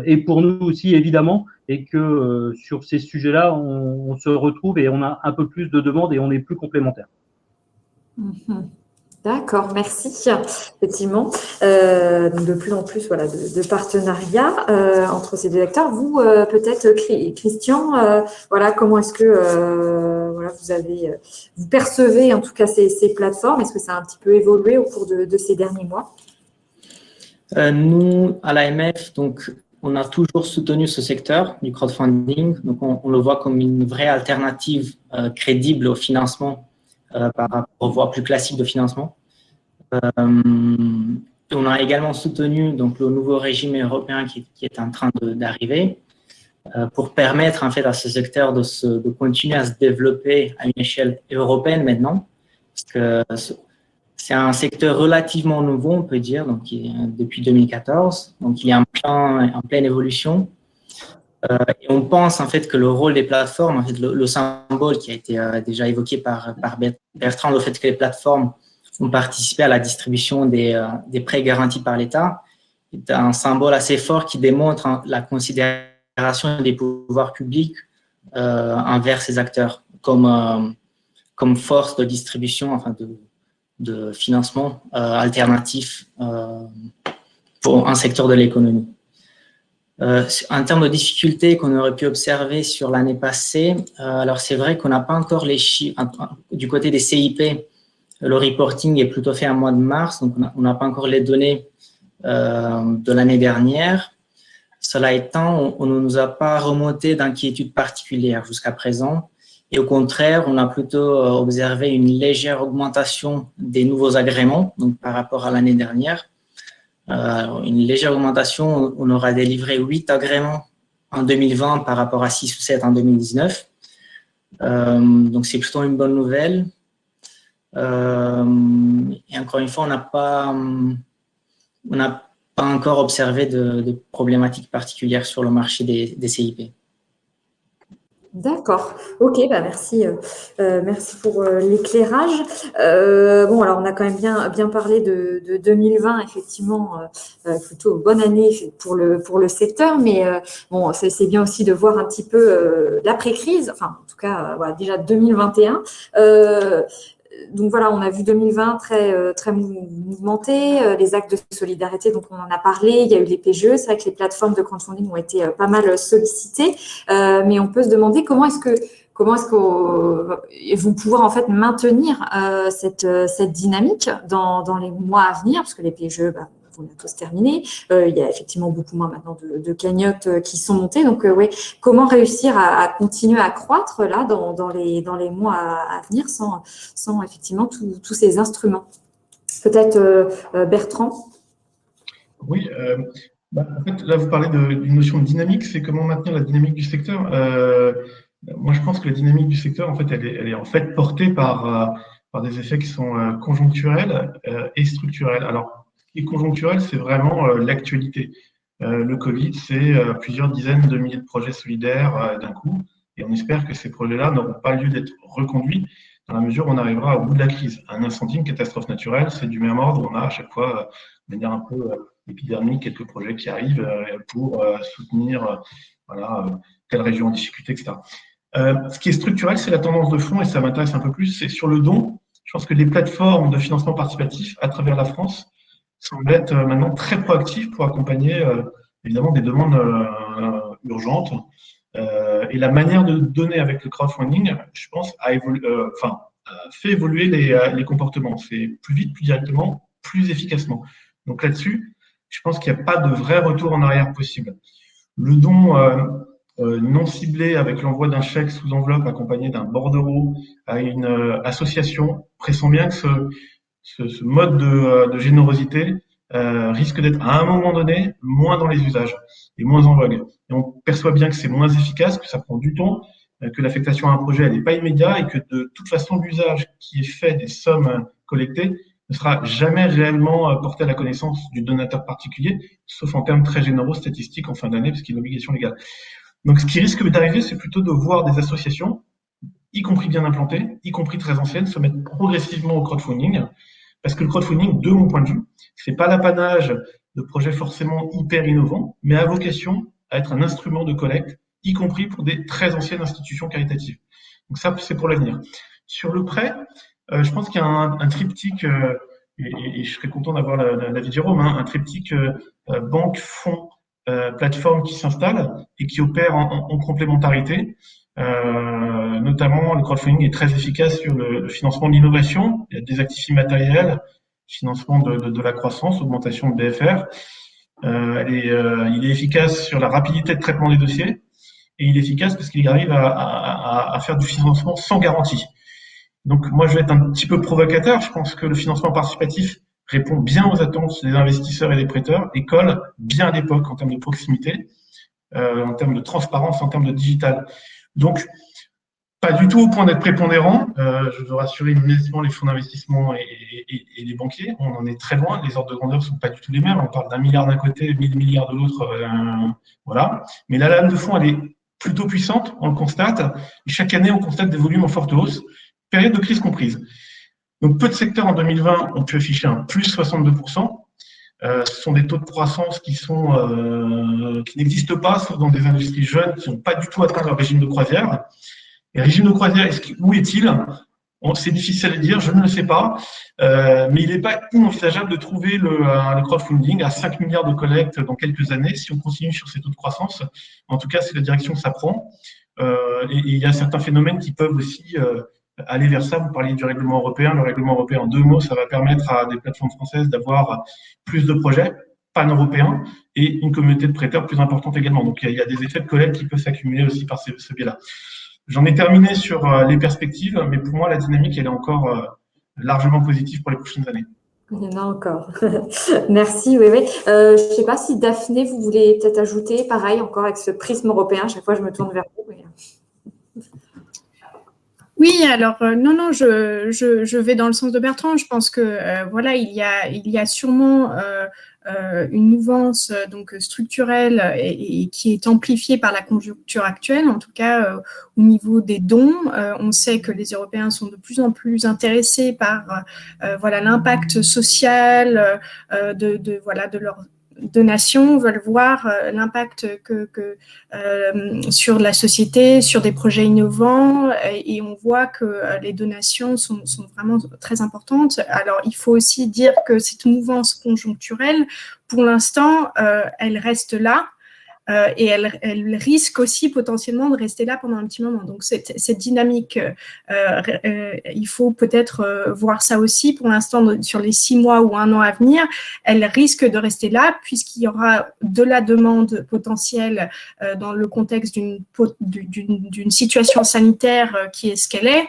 et pour nous aussi, évidemment, et que sur ces sujets-là, on se retrouve et on a un peu plus de demandes et on est plus complémentaires. D'accord, merci. Effectivement, donc de plus en plus de partenariats entre ces deux acteurs. Vous, peut-être, Christian, comment est-ce que vous percevez en tout cas ces plateformes? Est-ce que ça a un petit peu évolué au cours de ces derniers mois? Nous, à l'AMF, donc, on a toujours soutenu ce secteur du crowdfunding. Donc, on le voit comme une vraie alternative crédible au financement par rapport aux voies plus classiques de financement. On a également soutenu donc, le nouveau régime européen qui est en train d'arriver pour permettre en fait à ce secteur de continuer à se développer à une échelle européenne maintenant. parce que c'est un secteur relativement nouveau, on peut dire, donc depuis 2014, donc il est en pleine évolution. Et on pense en fait que le rôle des plateformes, en fait, le symbole qui a été déjà évoqué par Bertrand, le fait que les plateformes ont participé à la distribution des prêts garantis par l'État, est un symbole assez fort qui démontre la considération des pouvoirs publics envers ces acteurs comme force de distribution, enfin de financement alternatif pour un secteur de l'économie. En termes de difficultés qu'on aurait pu observer sur l'année passée, alors c'est vrai qu'on n'a pas encore les chiffres. Du côté des CIP, le reporting est plutôt fait en mois de mars, donc on n'a pas encore les données de l'année dernière. Cela étant, on ne nous a pas remonté d'inquiétude particulière jusqu'à présent. Et au contraire, on a plutôt observé une légère augmentation des nouveaux agréments, donc par rapport à l'année dernière. Une légère augmentation, on aura délivré 8 agréments en 2020 par rapport à 6 ou 7 en 2019. Donc, c'est plutôt une bonne nouvelle. Et encore une fois, on n'a pas encore observé de problématiques particulières sur le marché des CIP. D'accord. Ok, bah merci, merci pour l'éclairage. Bon, alors on a quand même bien parlé de 2020, effectivement, plutôt bonne année pour le secteur, mais bon, c'est bien aussi de voir un petit peu l'après-crise. Enfin, en tout cas, voilà, déjà 2021. Donc voilà, on a vu 2020 très mouvementé, les actes de solidarité, donc on en a parlé, il y a eu les PGE, c'est vrai que les plateformes de crowdfunding ont été pas mal sollicitées, mais on peut se demander comment est-ce qu'ils vont pouvoir en fait maintenir cette dynamique dans les mois à venir, parce que les PGE vont bientôt se terminer. Il y a effectivement beaucoup moins maintenant de cagnottes qui sont montées. Donc, ouais, comment réussir à continuer à croître là dans les mois à venir sans effectivement tous ces instruments. Peut-être Bertrand. Oui, en fait, là, vous parlez d'une notion de dynamique, c'est comment maintenir la dynamique du secteur. Moi, je pense que la dynamique du secteur, en fait, elle est en fait portée par des effets qui sont conjoncturels et structurels. Alors, ce qui est conjoncturel, c'est vraiment l'actualité. Le Covid, c'est plusieurs dizaines de milliers de projets solidaires d'un coup, et on espère que ces projets-là n'auront pas lieu d'être reconduits dans la mesure où on arrivera au bout de la crise. Un incendie, une catastrophe naturelle, c'est du même ordre. On a à chaque fois, de manière un peu épidermique, quelques projets qui arrivent pour soutenir telle région en difficulté, etc. Ce qui est structurel, c'est la tendance de fond, et ça m'intéresse un peu plus, c'est sur le don. Je pense que les plateformes de financement participatif à travers la France semblent être maintenant très proactives pour accompagner évidemment des demandes urgentes. Et la manière de donner avec le crowdfunding, je pense, fait évoluer les comportements. C'est plus vite, plus directement, plus efficacement. Donc là-dessus, je pense qu'il n'y a pas de vrai retour en arrière possible. Le don non ciblé avec l'envoi d'un chèque sous enveloppe accompagné d'un bordereau à une association, pressent bien que ce mode de générosité risque d'être à un moment donné moins dans les usages et moins en vogue. Et on perçoit bien que c'est moins efficace, que ça prend du temps, que l'affectation à un projet n'est pas immédiate et que de toute façon l'usage qui est fait des sommes collectées ne sera jamais réellement porté à la connaissance du donateur particulier, sauf en termes très généraux statistiques en fin d'année, parce qu'il y a une obligation légale. Donc ce qui risque d'arriver, c'est plutôt de voir des associations, y compris bien implantées, y compris très anciennes, se mettre progressivement au crowdfunding, parce que le crowdfunding, de mon point de vue, c'est pas l'apanage de projets forcément hyper innovants, mais a vocation à être un instrument de collecte, y compris pour des très anciennes institutions caritatives. Donc ça, c'est pour l'avenir. Sur le prêt, je pense qu'il y a un triptyque, et je serais content d'avoir l'avis de Jérôme, un triptyque banque, fonds, plateforme qui s'installe et qui opère en complémentarité. Notamment, le crowdfunding est très efficace sur le financement de l'innovation. Il y a des actifs immatériels, financement de la croissance, augmentation de BFR. Il est efficace sur la rapidité de traitement des dossiers et il est efficace parce qu'il arrive à faire du financement sans garantie. Donc, moi, je vais être un petit peu provocateur. Je pense que le financement participatif répond bien aux attentes des investisseurs et des prêteurs et colle bien à l'époque en termes de proximité, en termes de transparence, en termes de digital. Donc, Pas du tout au point d'être prépondérant. Je veux rassurer immédiatement les fonds d'investissement et les banquiers. On en est très loin. Les ordres de grandeur ne sont pas du tout les mêmes. On parle d'1 milliard d'un côté, 1000 milliards de l'autre. Voilà. Mais la lame de fond, elle est plutôt puissante. On le constate. Et chaque année, on constate des volumes en forte hausse, période de crise comprise. Donc, peu de secteurs en 2020 ont pu afficher un plus 62%. Ce sont des taux de croissance qui n'existent pas, sauf dans des industries jeunes qui n'ont pas du tout atteint leur régime de croisière. Et le régime de croisière, où est-il? C'est difficile à dire, je ne le sais pas, mais il n'est pas inenvisageable de trouver le crowdfunding à 5 milliards de collecte dans quelques années, si on continue sur ces taux de croissance. En tout cas, c'est la direction que ça prend. Et il y a certains phénomènes qui peuvent aussi aller vers ça. Vous parliez du règlement européen. Le règlement européen, en 2 mots, ça va permettre à des plateformes françaises d'avoir plus de projets pan-européens et une communauté de prêteurs plus importante également. Donc, il y a des effets de collecte qui peuvent s'accumuler aussi par ce biais-là. J'en ai terminé sur les perspectives, mais pour moi, la dynamique, elle est encore largement positive pour les prochaines années. Il y en a encore. Merci, oui. Je ne sais pas si Daphné, vous voulez peut-être ajouter, pareil, encore avec ce prisme européen. À chaque fois, je me tourne vers vous. Oui, alors non, je vais dans le sens de Bertrand. Je pense que voilà, il y a sûrement une mouvance donc structurelle et qui est amplifiée par la conjoncture actuelle. En tout cas, au niveau des dons, on sait que les Européens sont de plus en plus intéressés par voilà l'impact social de leur donations, veulent voir l'impact sur la société, sur des projets innovants, et on voit que les donations sont vraiment très importantes. Alors, il faut aussi dire que cette mouvance conjoncturelle, pour l'instant, elle reste là. Et elle risque aussi potentiellement de rester là pendant un petit moment. Donc, cette dynamique, il faut peut-être voir ça aussi. Pour l'instant, sur les 6 mois ou 1 an à venir, elle risque de rester là puisqu'il y aura de la demande potentielle dans le contexte d'une situation sanitaire qui est ce qu'elle est.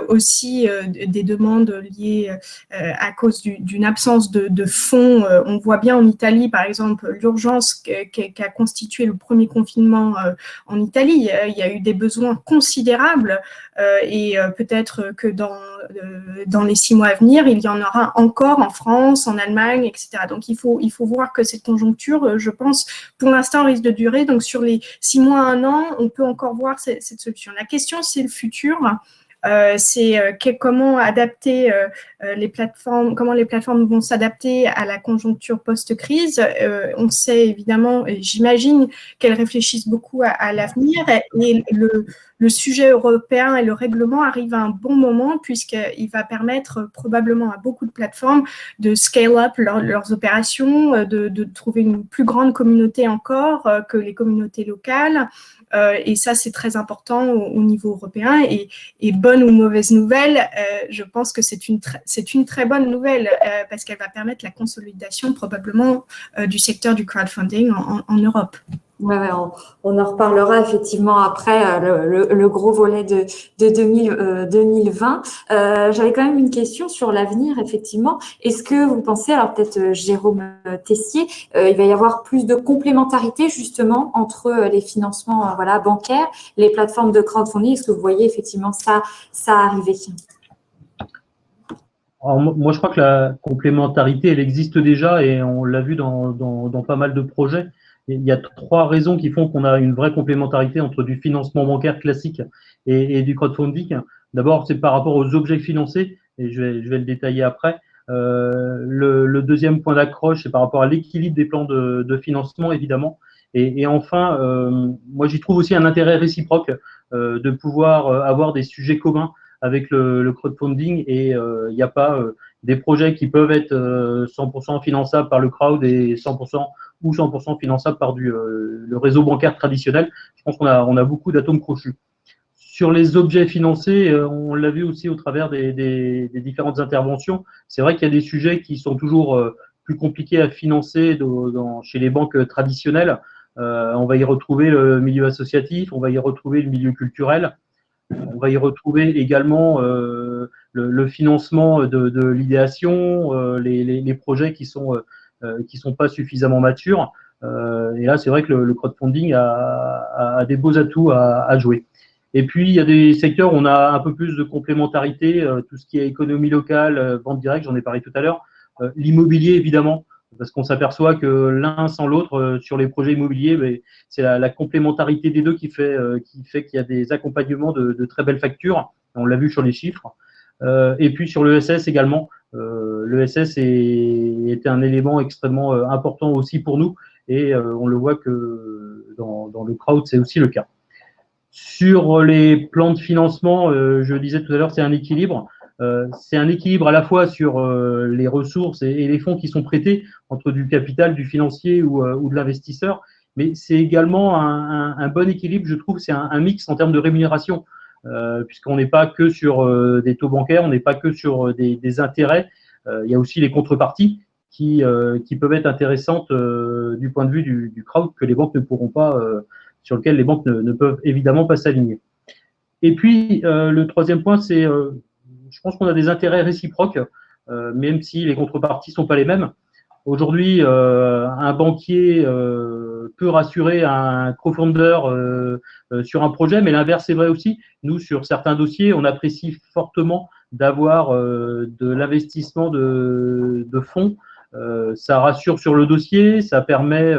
Aussi des demandes liées à cause d'une absence de fonds. On voit bien en Italie, par exemple, l'urgence qu'a constitué le premier confinement en Italie. Il y a eu des besoins considérables et peut-être que dans les 6 mois à venir, il y en aura encore en France, en Allemagne, etc. Donc, il faut voir que cette conjoncture, je pense, pour l'instant, risque de durer. Donc, sur les 6 mois à 1 an, on peut encore voir cette solution. La question, c'est le futur. C'est comment adapter les plateformes, comment les plateformes vont s'adapter à la conjoncture post-crise. On sait évidemment, et j'imagine qu'elles réfléchissent beaucoup à l'avenir, et le sujet européen et le règlement arrivent à un bon moment puisqu'il va permettre probablement à beaucoup de plateformes de scale up leurs opérations, de trouver une plus grande communauté encore que les communautés locales. Et ça, c'est très important au niveau européen. Et bonne ou mauvaise nouvelle, je pense que c'est une très bonne nouvelle parce qu'elle va permettre la consolidation probablement du secteur du crowdfunding en Europe. Ouais, on en reparlera effectivement après le gros volet de 2020. J'avais quand même une question sur l'avenir, effectivement. Est-ce que vous pensez, alors peut-être Jérôme Tessier, il va y avoir plus de complémentarité justement entre les financements bancaires, les plateformes de crowdfunding? Est-ce que vous voyez effectivement ça arriver? Alors, moi, je crois que la complémentarité, elle existe déjà et on l'a vu dans pas mal de projets. Il y a 3 raisons qui font qu'on a une vraie complémentarité entre du financement bancaire classique et du crowdfunding. D'abord, c'est par rapport aux objets financés, et je vais le détailler après. Le deuxième point d'accroche, c'est par rapport à l'équilibre des plans de financement, évidemment. Et enfin, moi, j'y trouve aussi un intérêt réciproque de pouvoir avoir des sujets communs avec le crowdfunding, et il n'y a pas des projets qui peuvent être 100% finançables par le crowd et 100% finançables par le réseau bancaire traditionnel. Je pense qu'on a beaucoup d'atomes crochus. Sur les objets financés, on l'a vu aussi au travers des différentes interventions. C'est vrai qu'il y a des sujets qui sont toujours plus compliqués à financer chez les banques traditionnelles. On va y retrouver le milieu associatif, on va y retrouver le milieu culturel. On va y retrouver également le financement de l'idéation, les projets qui sont pas suffisamment matures. Et là, c'est vrai que le crowdfunding a des beaux atouts à jouer. Et puis, il y a des secteurs où on a un peu plus de complémentarité, tout ce qui est économie locale, vente directe, j'en ai parlé tout à l'heure, l'immobilier évidemment, parce qu'on s'aperçoit que l'un sans l'autre, sur les projets immobiliers, c'est la complémentarité des deux qui fait qu'il y a des accompagnements de très belles factures. On l'a vu sur les chiffres. Et puis sur l'ESS également, l'ESS était un élément extrêmement important aussi pour nous, et on le voit que dans le crowd, c'est aussi le cas. Sur les plans de financement, je disais tout à l'heure, c'est un équilibre. C'est un équilibre à la fois sur les ressources et les fonds qui sont prêtés entre du capital, du financier ou de l'investisseur, mais c'est également un bon équilibre, je trouve, c'est un mix en termes de rémunération, puisqu'on n'est pas que sur des taux bancaires, on n'est pas que sur des intérêts, il y a aussi les contreparties qui peuvent être intéressantes du point de vue du crowd que les banques ne pourront pas, sur lequel les banques ne peuvent évidemment pas s'aligner. Et puis, le troisième point, c'est, je pense qu'on a des intérêts réciproques, même si les contreparties ne sont pas les mêmes. Aujourd'hui, un banquier peut rassurer un co-founder sur un projet, mais l'inverse est vrai aussi. Nous, sur certains dossiers, on apprécie fortement d'avoir de l'investissement de fonds. Ça rassure sur le dossier, ça permet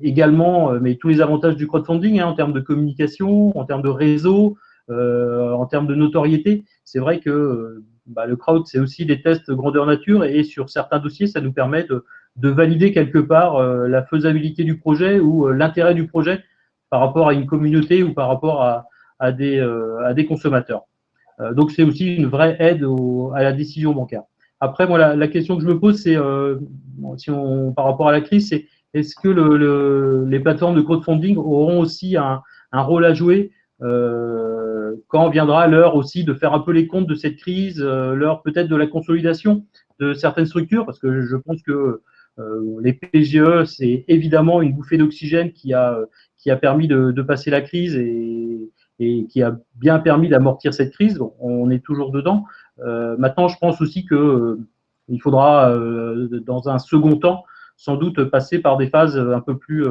également, mais tous les avantages du crowdfunding, en termes de communication, en termes de réseau, en termes de notoriété. C'est vrai que le crowd, c'est aussi des tests grandeur nature, et sur certains dossiers, ça nous permet de valider quelque part la faisabilité du projet ou l'intérêt du projet par rapport à une communauté ou par rapport à des consommateurs. Donc, c'est aussi une vraie aide à la décision bancaire. Après, moi, la question que je me pose, c'est, par rapport à la crise, c'est est-ce que les plateformes de crowdfunding auront aussi un rôle à jouer quand viendra l'heure aussi de faire un peu les comptes de cette crise, l'heure peut-être de la consolidation de certaines structures, parce que je pense que les PGE, c'est évidemment une bouffée d'oxygène qui a permis de passer la crise et qui a bien permis d'amortir cette crise. Bon, on est toujours dedans. Maintenant, je pense aussi qu'il faudra, dans un second temps, sans doute passer par des phases un peu plus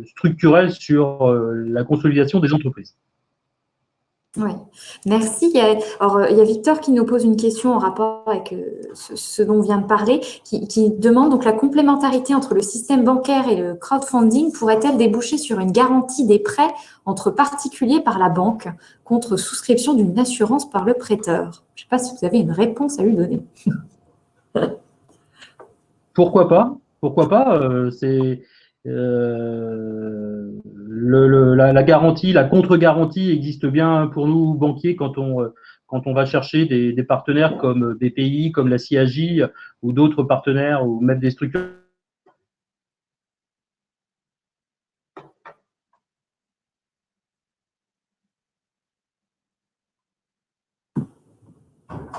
structurelles sur la consolidation des entreprises. Oui, merci. Il y a Victor qui nous pose une question en rapport avec ce dont on vient de parler, qui demande donc la complémentarité entre le système bancaire et le crowdfunding pourrait-elle déboucher sur une garantie des prêts entre particuliers par la banque contre souscription d'une assurance par le prêteur? Je ne sais pas si vous avez une réponse à lui donner. Pourquoi pas? Pourquoi pas? La garantie, la contre-garantie existe bien pour nous banquiers quand on va chercher des partenaires comme BPI, comme la CIAJ ou d'autres partenaires ou même des structures.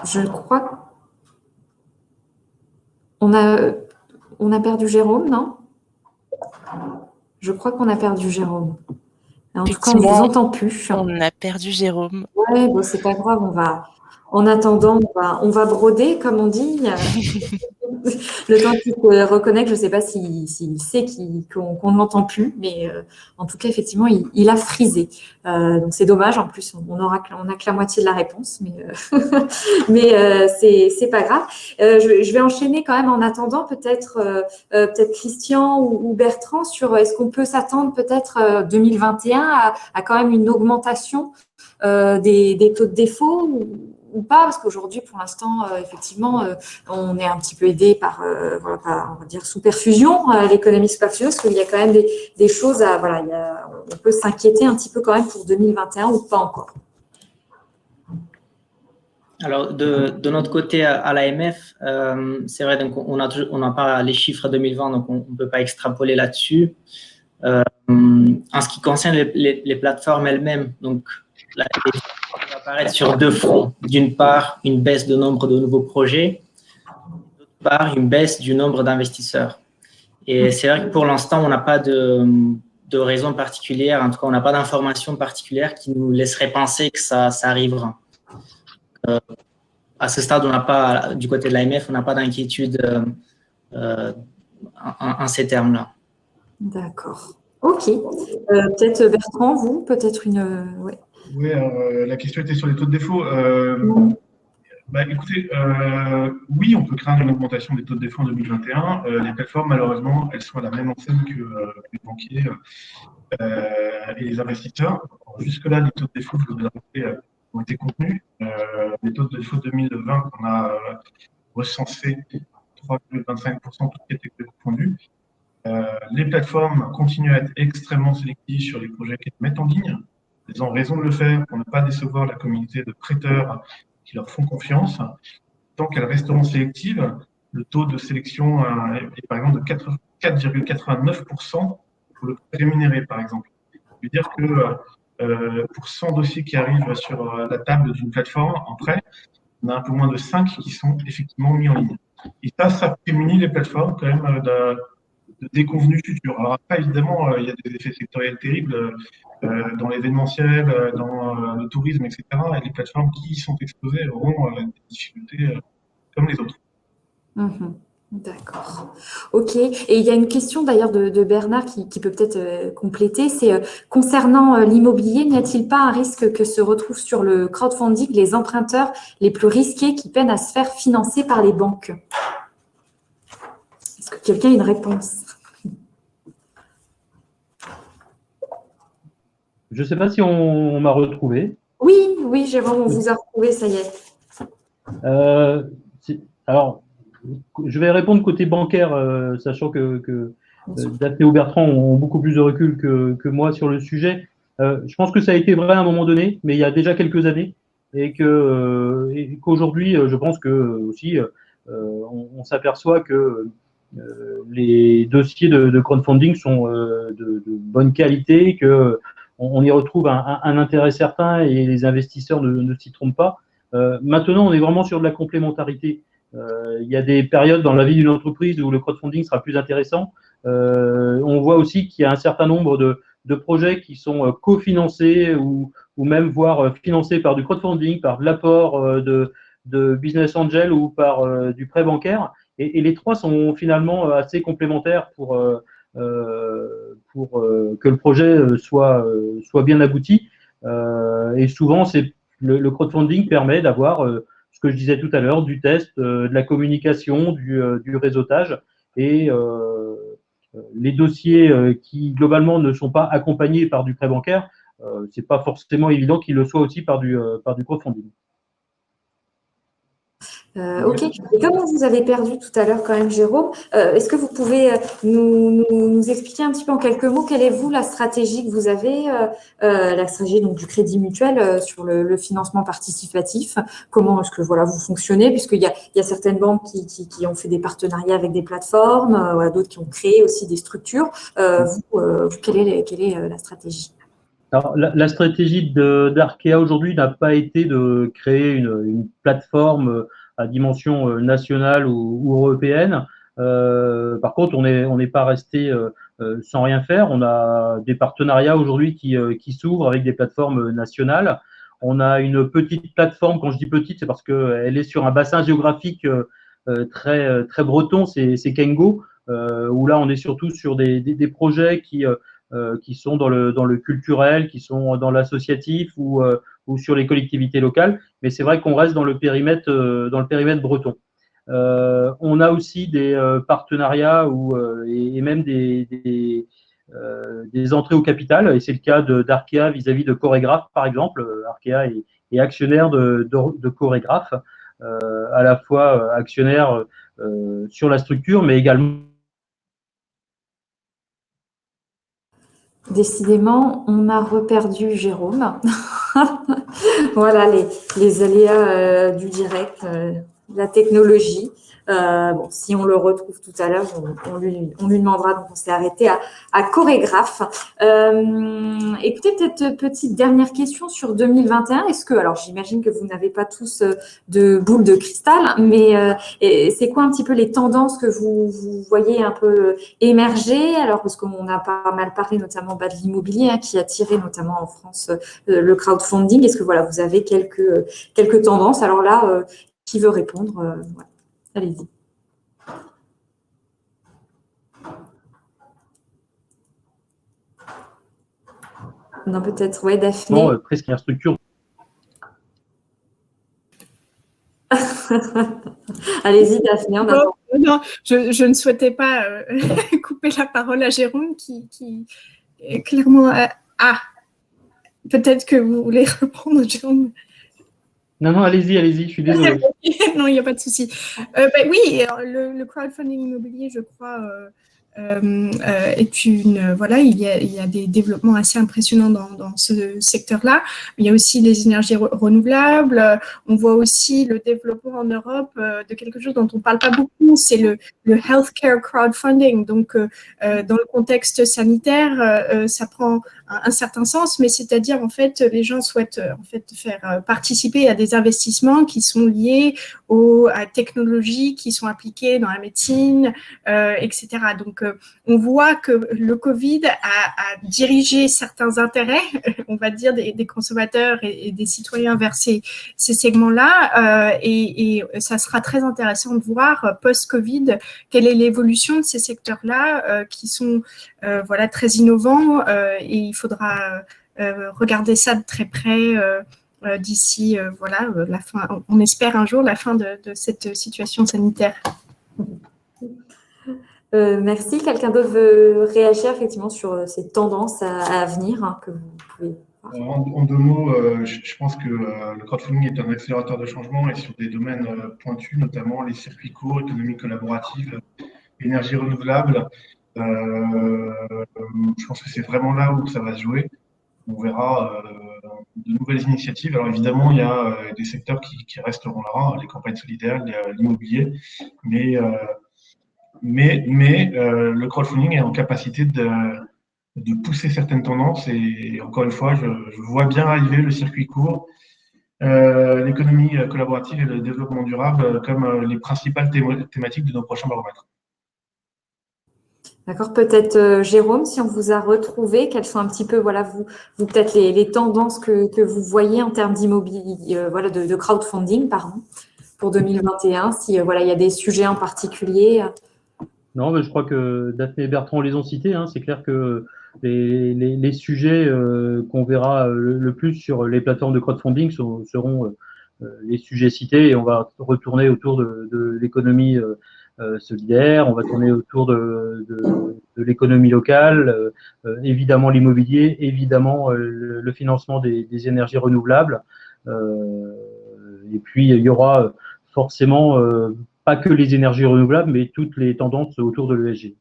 Je crois qu'on a perdu Jérôme, non? Je crois qu'on a perdu Jérôme. En tout cas, on ne vous entend plus. On a perdu Jérôme. Oui, bon, c'est pas grave. En attendant, on va broder, comme on dit. Le temps qu'il se reconnecte, je ne sais pas s'il sait qu'on ne l'entend plus, mais en tout cas, effectivement, il a frisé. Donc, c'est dommage. En plus, on n'a que la moitié de la réponse, mais c'est pas grave. Je vais enchaîner quand même en attendant, peut-être Christian ou Bertrand, sur est-ce qu'on peut s'attendre peut-être 2021 à quand même une augmentation des taux de défaut ou pas, parce qu'aujourd'hui, pour l'instant, effectivement, on est un petit peu aidé par, on va dire, sous perfusion, l'économie sous perfusion, parce qu'il y a quand même des choses on peut s'inquiéter un petit peu quand même pour 2021 ou pas encore. Alors, de notre côté à l'AMF, c'est vrai, donc on n'a pas les chiffres 2020, donc on ne peut pas extrapoler là-dessus. En ce qui concerne les plateformes elles-mêmes, donc là, va apparaître sur deux fronts. D'une part, une baisse de nombre de nouveaux projets, d'autre part, une baisse du nombre d'investisseurs. Et c'est vrai que pour l'instant, on n'a pas de raison particulière, en tout cas, on n'a pas d'informations particulières qui nous laisseraient penser que ça arrivera. À ce stade, on n'a pas, du côté de l'AMF, on n'a pas d'inquiétude en ces termes-là. D'accord. Ok. Peut-être Bertrand, vous, peut-être une… Ouais. Oui, la question était sur les taux de défaut. Écoutez, oui, on peut craindre une augmentation des taux de défaut en 2021. Les plateformes, malheureusement, elles sont à la même enseigne que les banquiers et les investisseurs. Jusque-là, les taux de défaut, je vous le rappelle, ont été contenus. Les taux de défaut 2020, on a recensé 3,25%, tout qui était confondu. Les plateformes continuent à être extrêmement sélectives sur les projets qu'elles mettent en ligne. Elles ont raison de le faire pour ne pas décevoir la communauté de prêteurs qui leur font confiance. Tant qu'elles resteront sélectives, le taux de sélection est par exemple de 4,89% pour le prêt rémunéré, par exemple. Ça veut dire que pour 100 dossiers qui arrivent sur la table d'une plateforme en prêt, on a un peu moins de 5 qui sont effectivement mis en ligne. Et ça prémunit les plateformes quand même de déconvenus futurs. Alors après, évidemment, il y a des effets sectoriels terribles dans l'événementiel, dans le tourisme, etc. Et les plateformes qui y sont exposées auront des difficultés comme les autres. D'accord. Ok. Et il y a une question d'ailleurs de Bernard qui peut peut-être compléter. C'est concernant l'immobilier, n'y a-t-il pas un risque que se retrouvent sur le crowdfunding les emprunteurs les plus risqués qui peinent à se faire financer par les banques? Est-ce que quelqu'un a une réponse? Je ne sais pas si on m'a retrouvé. Oui, Jérôme, on vous a retrouvé, ça y est. Alors, je vais répondre côté bancaire, sachant que Daphné ou Bertrand ont beaucoup plus de recul que moi sur le sujet. Je pense que ça a été vrai à un moment donné, mais il y a déjà quelques années, et qu'aujourd'hui, je pense que aussi, on s'aperçoit que les dossiers de crowdfunding sont de bonne qualité, que on y retrouve un intérêt certain et les investisseurs ne s'y trompent pas. Maintenant, on est vraiment sur de la complémentarité. Il y a des périodes dans la vie d'une entreprise où le crowdfunding sera plus intéressant. On voit aussi qu'il y a un certain nombre de projets qui sont cofinancés ou même voire financés par du crowdfunding, par de l'apport de business angel ou par du prêt bancaire. Et les trois sont finalement assez complémentaires pour que le projet soit bien abouti. Et souvent, le crowdfunding permet d'avoir ce que je disais tout à l'heure, du test, de la communication, du réseautage. Et les dossiers qui, globalement, ne sont pas accompagnés par du prêt bancaire, ce n'est pas forcément évident qu'ils le soient aussi par du crowdfunding. Ok. Et comme on vous avez perdu tout à l'heure quand même, Jérôme, est-ce que vous pouvez nous expliquer un petit peu en quelques mots quelle est, vous, la stratégie que vous avez, la stratégie donc, du crédit mutuel sur le financement participatif? Comment est-ce que voilà, vous fonctionnez? Puisqu'il y a certaines banques qui ont fait des partenariats avec des plateformes, voilà, d'autres qui ont créé aussi des structures. Vous, quelle est la stratégie? Alors, la stratégie d'Arkea aujourd'hui n'a pas été de créer une plateforme à dimension nationale ou européenne. Par contre, on n'est pas resté sans rien faire. On a des partenariats aujourd'hui qui s'ouvrent avec des plateformes nationales. On a une petite plateforme, quand je dis petite, c'est parce qu'elle est sur un bassin géographique très breton, c'est Kengo, où là on est surtout sur des projets qui sont dans le culturel, qui sont dans l'associatif ou sur les collectivités locales. Mais c'est vrai qu'on reste dans le périmètre breton. On a aussi des partenariats et même des entrées au capital, et c'est le cas d'Arkea vis-à-vis de Chorégraphe, par exemple. Arkea est actionnaire de Chorégraphe, à la fois actionnaire sur la structure, mais également. Décidément, on a reperdu Jérôme. Voilà les aléas du direct, la technologie. Bon, si on le retrouve tout à l'heure, on lui demandera. Donc, on s'est arrêté à Chorégraphe. Écoutez, peut-être petite dernière question sur 2021. Est-ce que, alors j'imagine que vous n'avez pas tous de boule de cristal, mais c'est quoi un petit peu les tendances que vous voyez un peu émerger? Alors, parce qu'on a pas mal parlé notamment de l'immobilier qui a tiré notamment en France le crowdfunding. Est-ce que voilà, vous avez quelques tendances? Alors là, qui veut répondre? Voilà. Allez-y. non, peut-être, ouais, Daphné. Bon, presque une structure. Allez-y, Daphné, on attend. Non, je ne souhaitais pas couper la parole à Jérôme qui est clairement... peut-être que vous voulez répondre, Jérôme. Non, allez-y, je suis désolé. Non, il n'y a pas de souci. Oui, le crowdfunding immobilier, je crois, est une... Voilà, il y a des développements assez impressionnants dans ce secteur-là. Il y a aussi les énergies renouvelables. On voit aussi le développement en Europe de quelque chose dont on ne parle pas beaucoup, c'est le healthcare crowdfunding. Donc, dans le contexte sanitaire, ça prend un certain sens, mais c'est-à-dire, en fait, les gens souhaitent en fait faire participer à des investissements qui sont liés à technologies qui sont appliquées dans la médecine, etc. Donc, on voit que le Covid a dirigé certains intérêts, on va dire, des consommateurs et des citoyens vers ces segments-là, et ça sera très intéressant de voir post-Covid quelle est l'évolution de ces secteurs-là qui sont voilà, très innovants, et il faudra regarder ça de très près d'ici voilà, la fin, on espère un jour la fin de cette situation sanitaire. Merci. Quelqu'un d'autre veut réagir effectivement sur ces tendances à venir que vous pouvez voir? En deux mots, je pense que le crowdfunding est un accélérateur de changement et sur des domaines pointus, notamment les circuits courts, économie collaborative, énergie renouvelable. Je pense que c'est vraiment là où ça va se jouer. On verra de nouvelles initiatives. Alors évidemment, il y a des secteurs qui resteront là, les campagnes solidaires, l'immobilier, mais le crowdfunding est en capacité de pousser certaines tendances et encore une fois, je vois bien arriver le circuit court, l'économie collaborative et le développement durable comme les principales thématiques de nos prochains baromètres. D'accord, peut-être Jérôme, si on vous a retrouvé, quelles sont un petit peu, voilà, vous peut-être les tendances que vous voyez en termes d'immobilier, voilà, de crowdfunding, pardon, pour 2021, si voilà, il y a des sujets en particulier. Non, mais je crois que Daphné et Bertrand les ont cités. C'est clair que les sujets qu'on verra le plus sur les plateformes de crowdfunding seront les sujets cités et on va retourner autour de l'économie solidaire, on va tourner autour de l'économie locale, évidemment l'immobilier, évidemment le financement des énergies renouvelables. Et puis, il y aura forcément pas que les énergies renouvelables, mais toutes les tendances autour de l'ESG.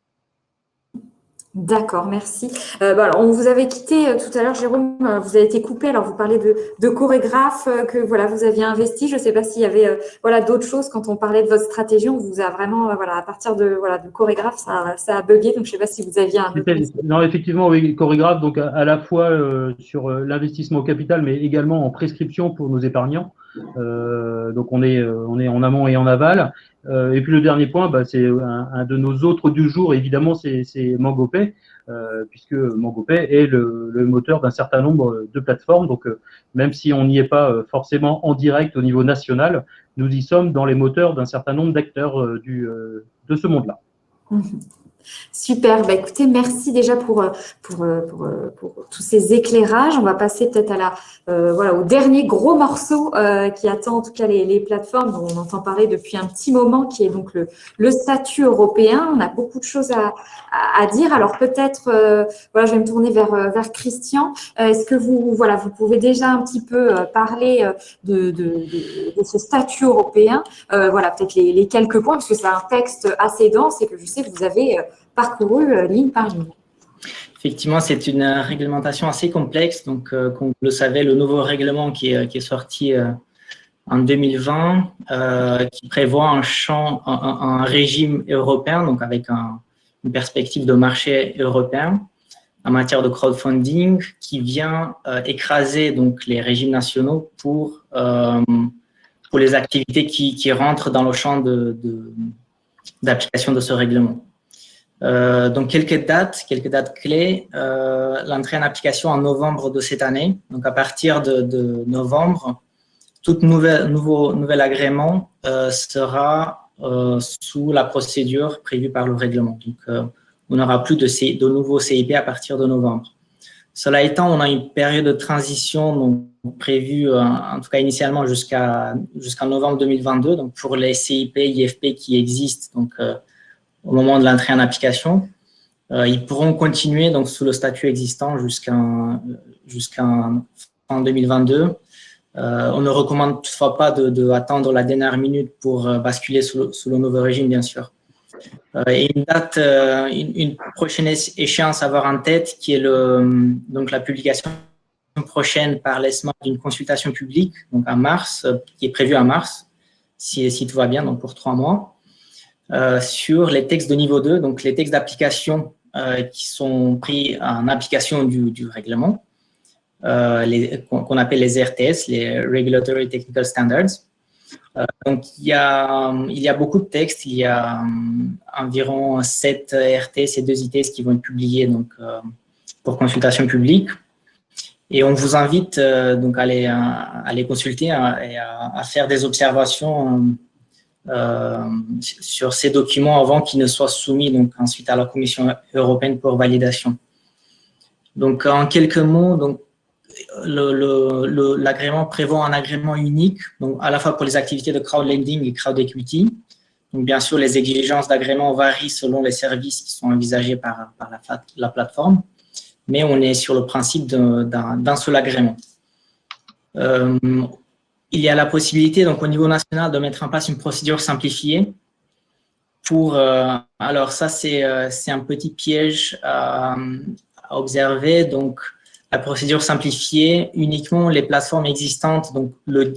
D'accord, merci. Alors, on vous avait quitté tout à l'heure, Jérôme, vous avez été coupé, alors vous parlez de chorégraphes que voilà, vous aviez investi. Je ne sais pas s'il y avait voilà, d'autres choses quand on parlait de votre stratégie. On vous a vraiment, voilà, à partir de chorégraphe, ça a bugué, donc je ne sais pas si vous aviez un autre... Non, effectivement, oui, chorégraphe, donc à la fois sur l'investissement au capital, mais également en prescription pour nos épargnants. Donc on est en amont et en aval. Et puis le dernier point, c'est un de nos autres du jour, évidemment, c'est MangoPay, puisque MangoPay est le moteur d'un certain nombre de plateformes. Donc même si on n'y est pas forcément en direct au niveau national, nous y sommes dans les moteurs d'un certain nombre d'acteurs de ce monde-là. Super, écoutez, merci déjà pour tous ces éclairages. On va passer peut-être à voilà, au dernier gros morceau qui attend en tout cas les plateformes dont on entend parler depuis un petit moment, qui est donc le statut européen. On a beaucoup de choses à dire. Alors peut-être, voilà, je vais me tourner vers Christian. Est-ce que vous pouvez déjà un petit peu parler de ce statut européen, voilà, peut-être les quelques points, parce que c'est un texte assez dense et que je sais que vous avez parcouru ligne par ligne. Effectivement, c'est une réglementation assez complexe. Donc, comme vous le savez, le nouveau règlement qui est sorti en 2020, qui prévoit un régime européen, donc avec une perspective de marché européen en matière de crowdfunding, qui vient écraser donc les régimes nationaux pour les activités qui rentrent dans le champ d'application de ce règlement. Donc, quelques dates clés. L'entrée en application en novembre de cette année. Donc, à partir de novembre, tout nouvel agrément sera sous la procédure prévue par le règlement. Donc, on n'aura plus de nouveaux CIP à partir de novembre. Cela étant, on a une période de transition donc, prévue, en tout cas initialement, jusqu'en novembre 2022, donc pour les CIP, IFP qui existent donc, au moment de l'entrée en application. Ils pourront continuer donc, sous le statut existant jusqu'en fin 2022. On ne recommande toutefois pas d'attendre la dernière minute pour basculer sous le nouveau régime, bien sûr. Et une prochaine échéance à avoir en tête, qui est donc la publication prochaine par l'ESMA d'une consultation publique, donc en mars, qui est prévue en mars, si tout va bien, donc pour 3 mois, sur les textes de niveau 2, donc les textes d'application qui sont pris en application du règlement, qu'on appelle les RTS, les Regulatory Technical Standards. Donc, il y a beaucoup de textes. Il y a environ 7 RTS et 2 ITS qui vont être publiés donc, pour consultation publique. Et on vous invite donc à les consulter et à faire des observations sur ces documents avant qu'ils ne soient soumis donc, ensuite à la Commission européenne pour validation. Donc, en quelques mots, donc, l'agrément prévoit un agrément unique, donc à la fois pour les activités de crowdlending et crowd equity. Donc, bien sûr, les exigences d'agrément varient selon les services qui sont envisagés par la plateforme, mais on est sur le principe d'un seul agrément. Il y a la possibilité, donc au niveau national, de mettre en place une procédure simplifiée pour. Alors, ça, c'est un petit piège à observer. Donc, la procédure simplifiée, uniquement les plateformes existantes, donc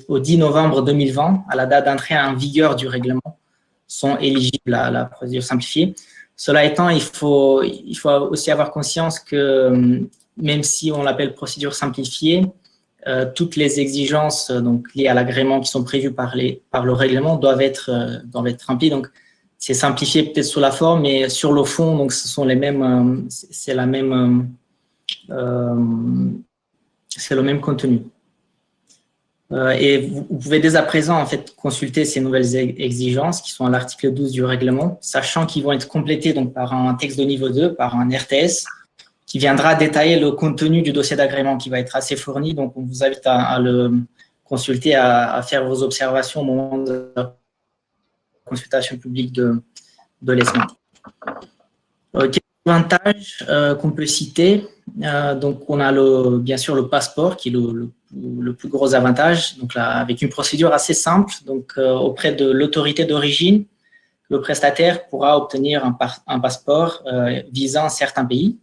au 10 novembre 2020, à la date d'entrée en vigueur du règlement, sont éligibles à la procédure simplifiée. Cela étant, il faut aussi avoir conscience que même si on l'appelle procédure simplifiée, toutes les exigences donc, liées à l'agrément qui sont prévues par le règlement doivent être remplies. Donc, c'est simplifié peut-être sous la forme, mais sur le fond, donc, ce sont les mêmes, c'est le même contenu. Et vous pouvez dès à présent en fait consulter ces nouvelles exigences qui sont à l'article 12 du règlement, sachant qu'ils vont être complétés donc par un texte de niveau 2, par un RTS, qui viendra détailler le contenu du dossier d'agrément qui va être assez fourni. Donc, on vous invite à le consulter, à faire vos observations au moment de la consultation publique de l'ESMA. Quelques avantages qu'on peut citer. Donc, on a bien sûr le passeport qui est le plus gros avantage, donc là, avec une procédure assez simple. Donc, auprès de l'autorité d'origine, le prestataire pourra obtenir un passeport visant certains pays.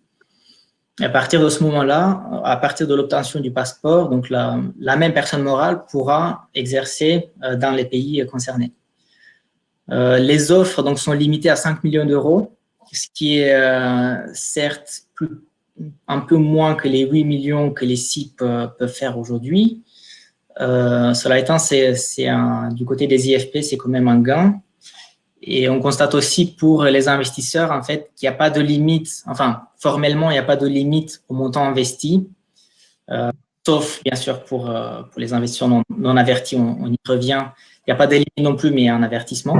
Et à partir de ce moment-là, à partir de l'obtention du passeport, donc la même personne morale pourra exercer dans les pays concernés. Les offres donc, sont limitées à 5 millions d'euros, ce qui est certes un peu moins que les 8 millions que les CIP peuvent faire aujourd'hui. Cela étant, du côté des IFP, c'est quand même un gain. Et on constate aussi pour les investisseurs, en fait, qu'il n'y a pas de limite, enfin, formellement, il n'y a pas de limite au montant investi, sauf, bien sûr, pour les investisseurs non avertis, on y revient. Il n'y a pas de limite non plus, mais il y a un avertissement.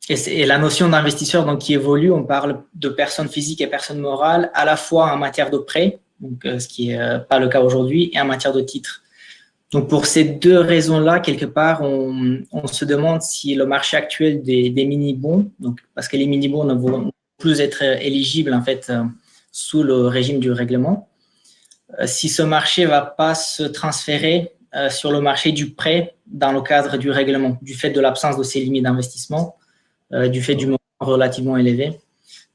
Et la notion d'investisseur donc, qui évolue, on parle de personnes physiques et personnes morales, à la fois en matière de prêt, donc, ce qui n'est pas le cas aujourd'hui, et en matière de titres. Donc, pour ces deux raisons-là, quelque part, on se demande si le marché actuel des mini-bons, donc, parce que les mini-bons ne vont plus être éligibles en fait, sous le régime du règlement, si ce marché ne va pas se transférer sur le marché du prêt dans le cadre du règlement, du fait de l'absence de ces limites d'investissement, du fait du montant relativement élevé.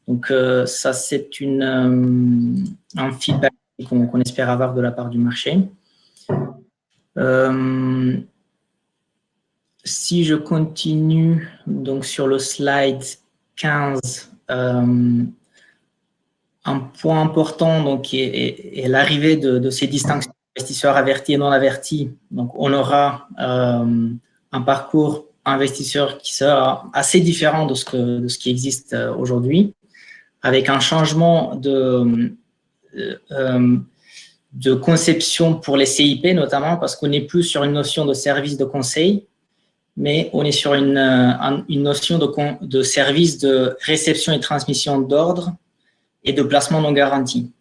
Donc, ça, c'est un feedback qu'on espère avoir de la part du marché. Si je continue donc sur le slide 15, un point important donc, est l'arrivée de ces distinctions investisseurs avertis et non avertis. Donc, on aura un parcours investisseur qui sera assez différent de ce qui existe aujourd'hui, avec un changement de conception pour les CIP notamment, parce qu'on n'est plus sur une notion de service de conseil, mais on est sur une notion de service de réception et transmission d'ordre et de placement non garanti.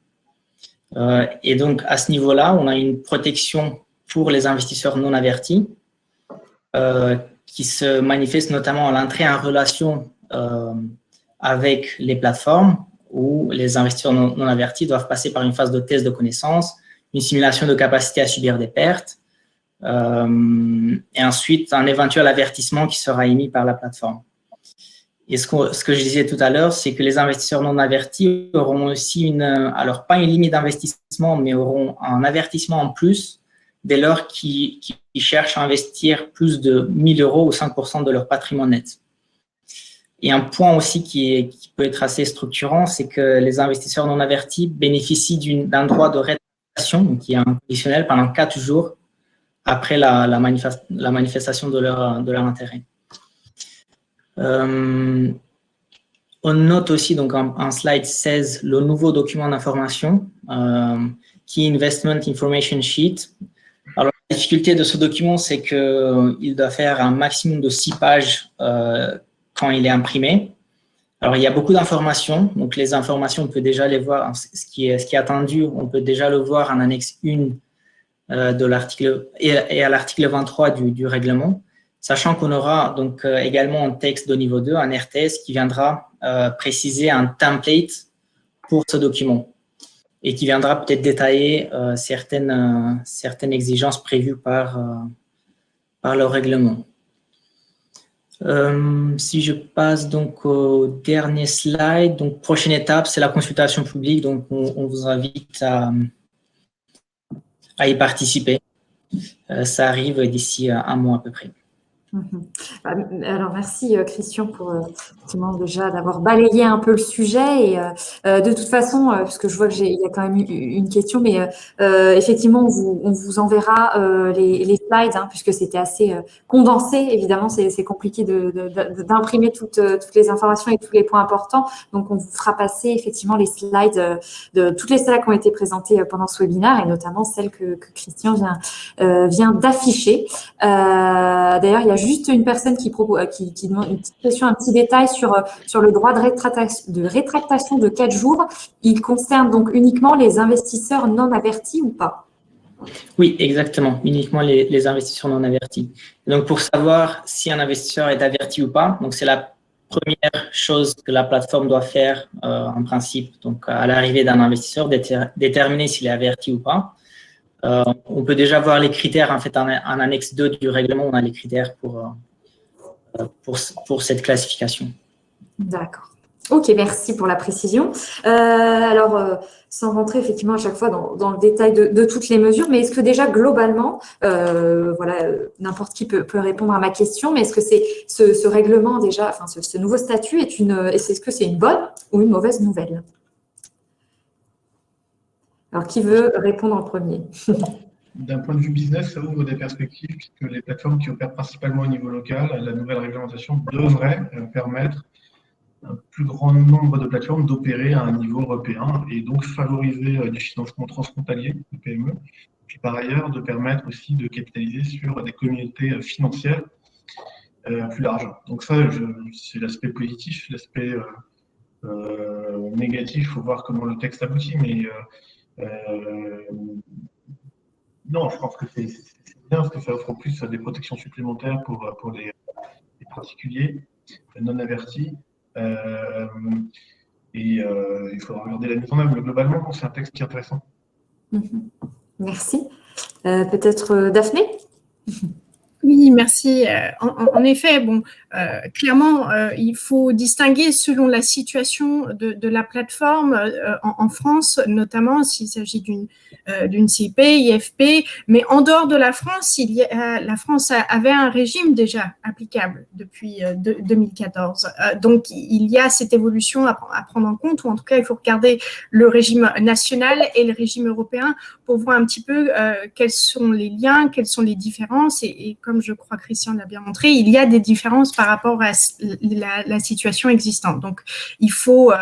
Et donc, à ce niveau-là, on a une protection pour les investisseurs non avertis qui se manifeste notamment à l'entrée en relation avec les plateformes où les investisseurs non avertis doivent passer par une phase de test de connaissance, une simulation de capacité à subir des pertes, et ensuite un éventuel avertissement qui sera émis par la plateforme. Et ce que je disais tout à l'heure, c'est que les investisseurs non avertis auront aussi alors pas une limite d'investissement, mais auront un avertissement en plus dès lors qu'ils cherchent à investir plus de 1 000 € ou 5% de leur patrimoine net. Et un point aussi qui peut être assez structurant, c'est que les investisseurs non avertis bénéficient d'un droit de rétractation, qui est inconditionnel pendant 4 jours après la manifestation de leur intérêt. On note aussi donc en slide 16 le nouveau document d'information, Key Investment Information Sheet. Alors, la difficulté de ce document, c'est qu'il doit faire un maximum de 6 pages quand il est imprimé. Alors, il y a beaucoup d'informations. Donc, les informations, on peut déjà les voir. Ce qui est attendu, on peut déjà le voir en annexe 1 de l'article et à l'article 23 du règlement. Sachant qu'on aura donc également un texte de niveau 2, un RTS, qui viendra préciser un template pour ce document et qui viendra peut-être détailler certaines exigences prévues par le règlement. Si je passe donc au dernier slide, donc prochaine étape, c'est la consultation publique. Donc on vous invite à y participer. Ça arrive d'ici 1 mois à peu près. Alors, merci Christian pour déjà d'avoir balayé un peu le sujet et de toute façon, parce que je vois qu'il y a quand même une question, mais effectivement, on vous enverra les slides, puisque c'était assez condensé. Évidemment, c'est compliqué d'imprimer toutes les informations et tous les points importants. Donc, on vous fera passer effectivement les slides de toutes les slides qui ont été présentées pendant ce webinaire et notamment celles que Christian vient d'afficher. D'ailleurs, il y a juste une personne qui demande une petite question, un petit détail sur le droit de rétractation de 4 jours. Il concerne donc uniquement les investisseurs non avertis ou pas? Oui, exactement. Uniquement les investisseurs non avertis. Donc, pour savoir si un investisseur est averti ou pas, donc c'est la première chose que la plateforme doit faire en principe. Donc, à l'arrivée d'un investisseur, déterminer s'il est averti ou pas. On peut déjà voir les critères, en fait, en annexe 2 du règlement, on a les critères pour cette classification. D'accord. Ok, merci pour la précision. Alors, sans rentrer effectivement à chaque fois dans le détail de toutes les mesures, mais est-ce que déjà globalement, n'importe qui peut répondre à ma question, mais est-ce que c'est ce règlement déjà, enfin ce nouveau statut est-ce que c'est une bonne ou une mauvaise nouvelle? Alors, qui veut répondre en premier? D'un point de vue business, ça ouvre des perspectives puisque les plateformes qui opèrent principalement au niveau local, la nouvelle réglementation devrait permettre à un plus grand nombre de plateformes d'opérer à un niveau européen et donc favoriser du financement transfrontalier de PME. Puis par ailleurs, de permettre aussi de capitaliser sur des communautés financières plus larges. Donc ça, c'est l'aspect positif. L'aspect négatif, il faut voir comment le texte aboutit, mais non, je pense que c'est bien parce que ça offre en plus des protections supplémentaires pour les particuliers non avertis. Il faudra regarder la mise en œuvre. Mais globalement, c'est un texte qui est intéressant. Merci. Peut-être Daphné? Oui, merci. En effet, clairement, il faut distinguer selon la situation de la plateforme en France, notamment s'il s'agit d'une CIP, IFP, mais en dehors de la France, la France avait un régime déjà applicable depuis 2014. Donc, il y a cette évolution à prendre en compte, ou en tout cas, il faut regarder le régime national et le régime européen pour voir un petit peu quels sont les liens, quelles sont les différences et comme je crois Christian l'a bien montré, il y a des différences par rapport à la situation existante. Donc, il faut,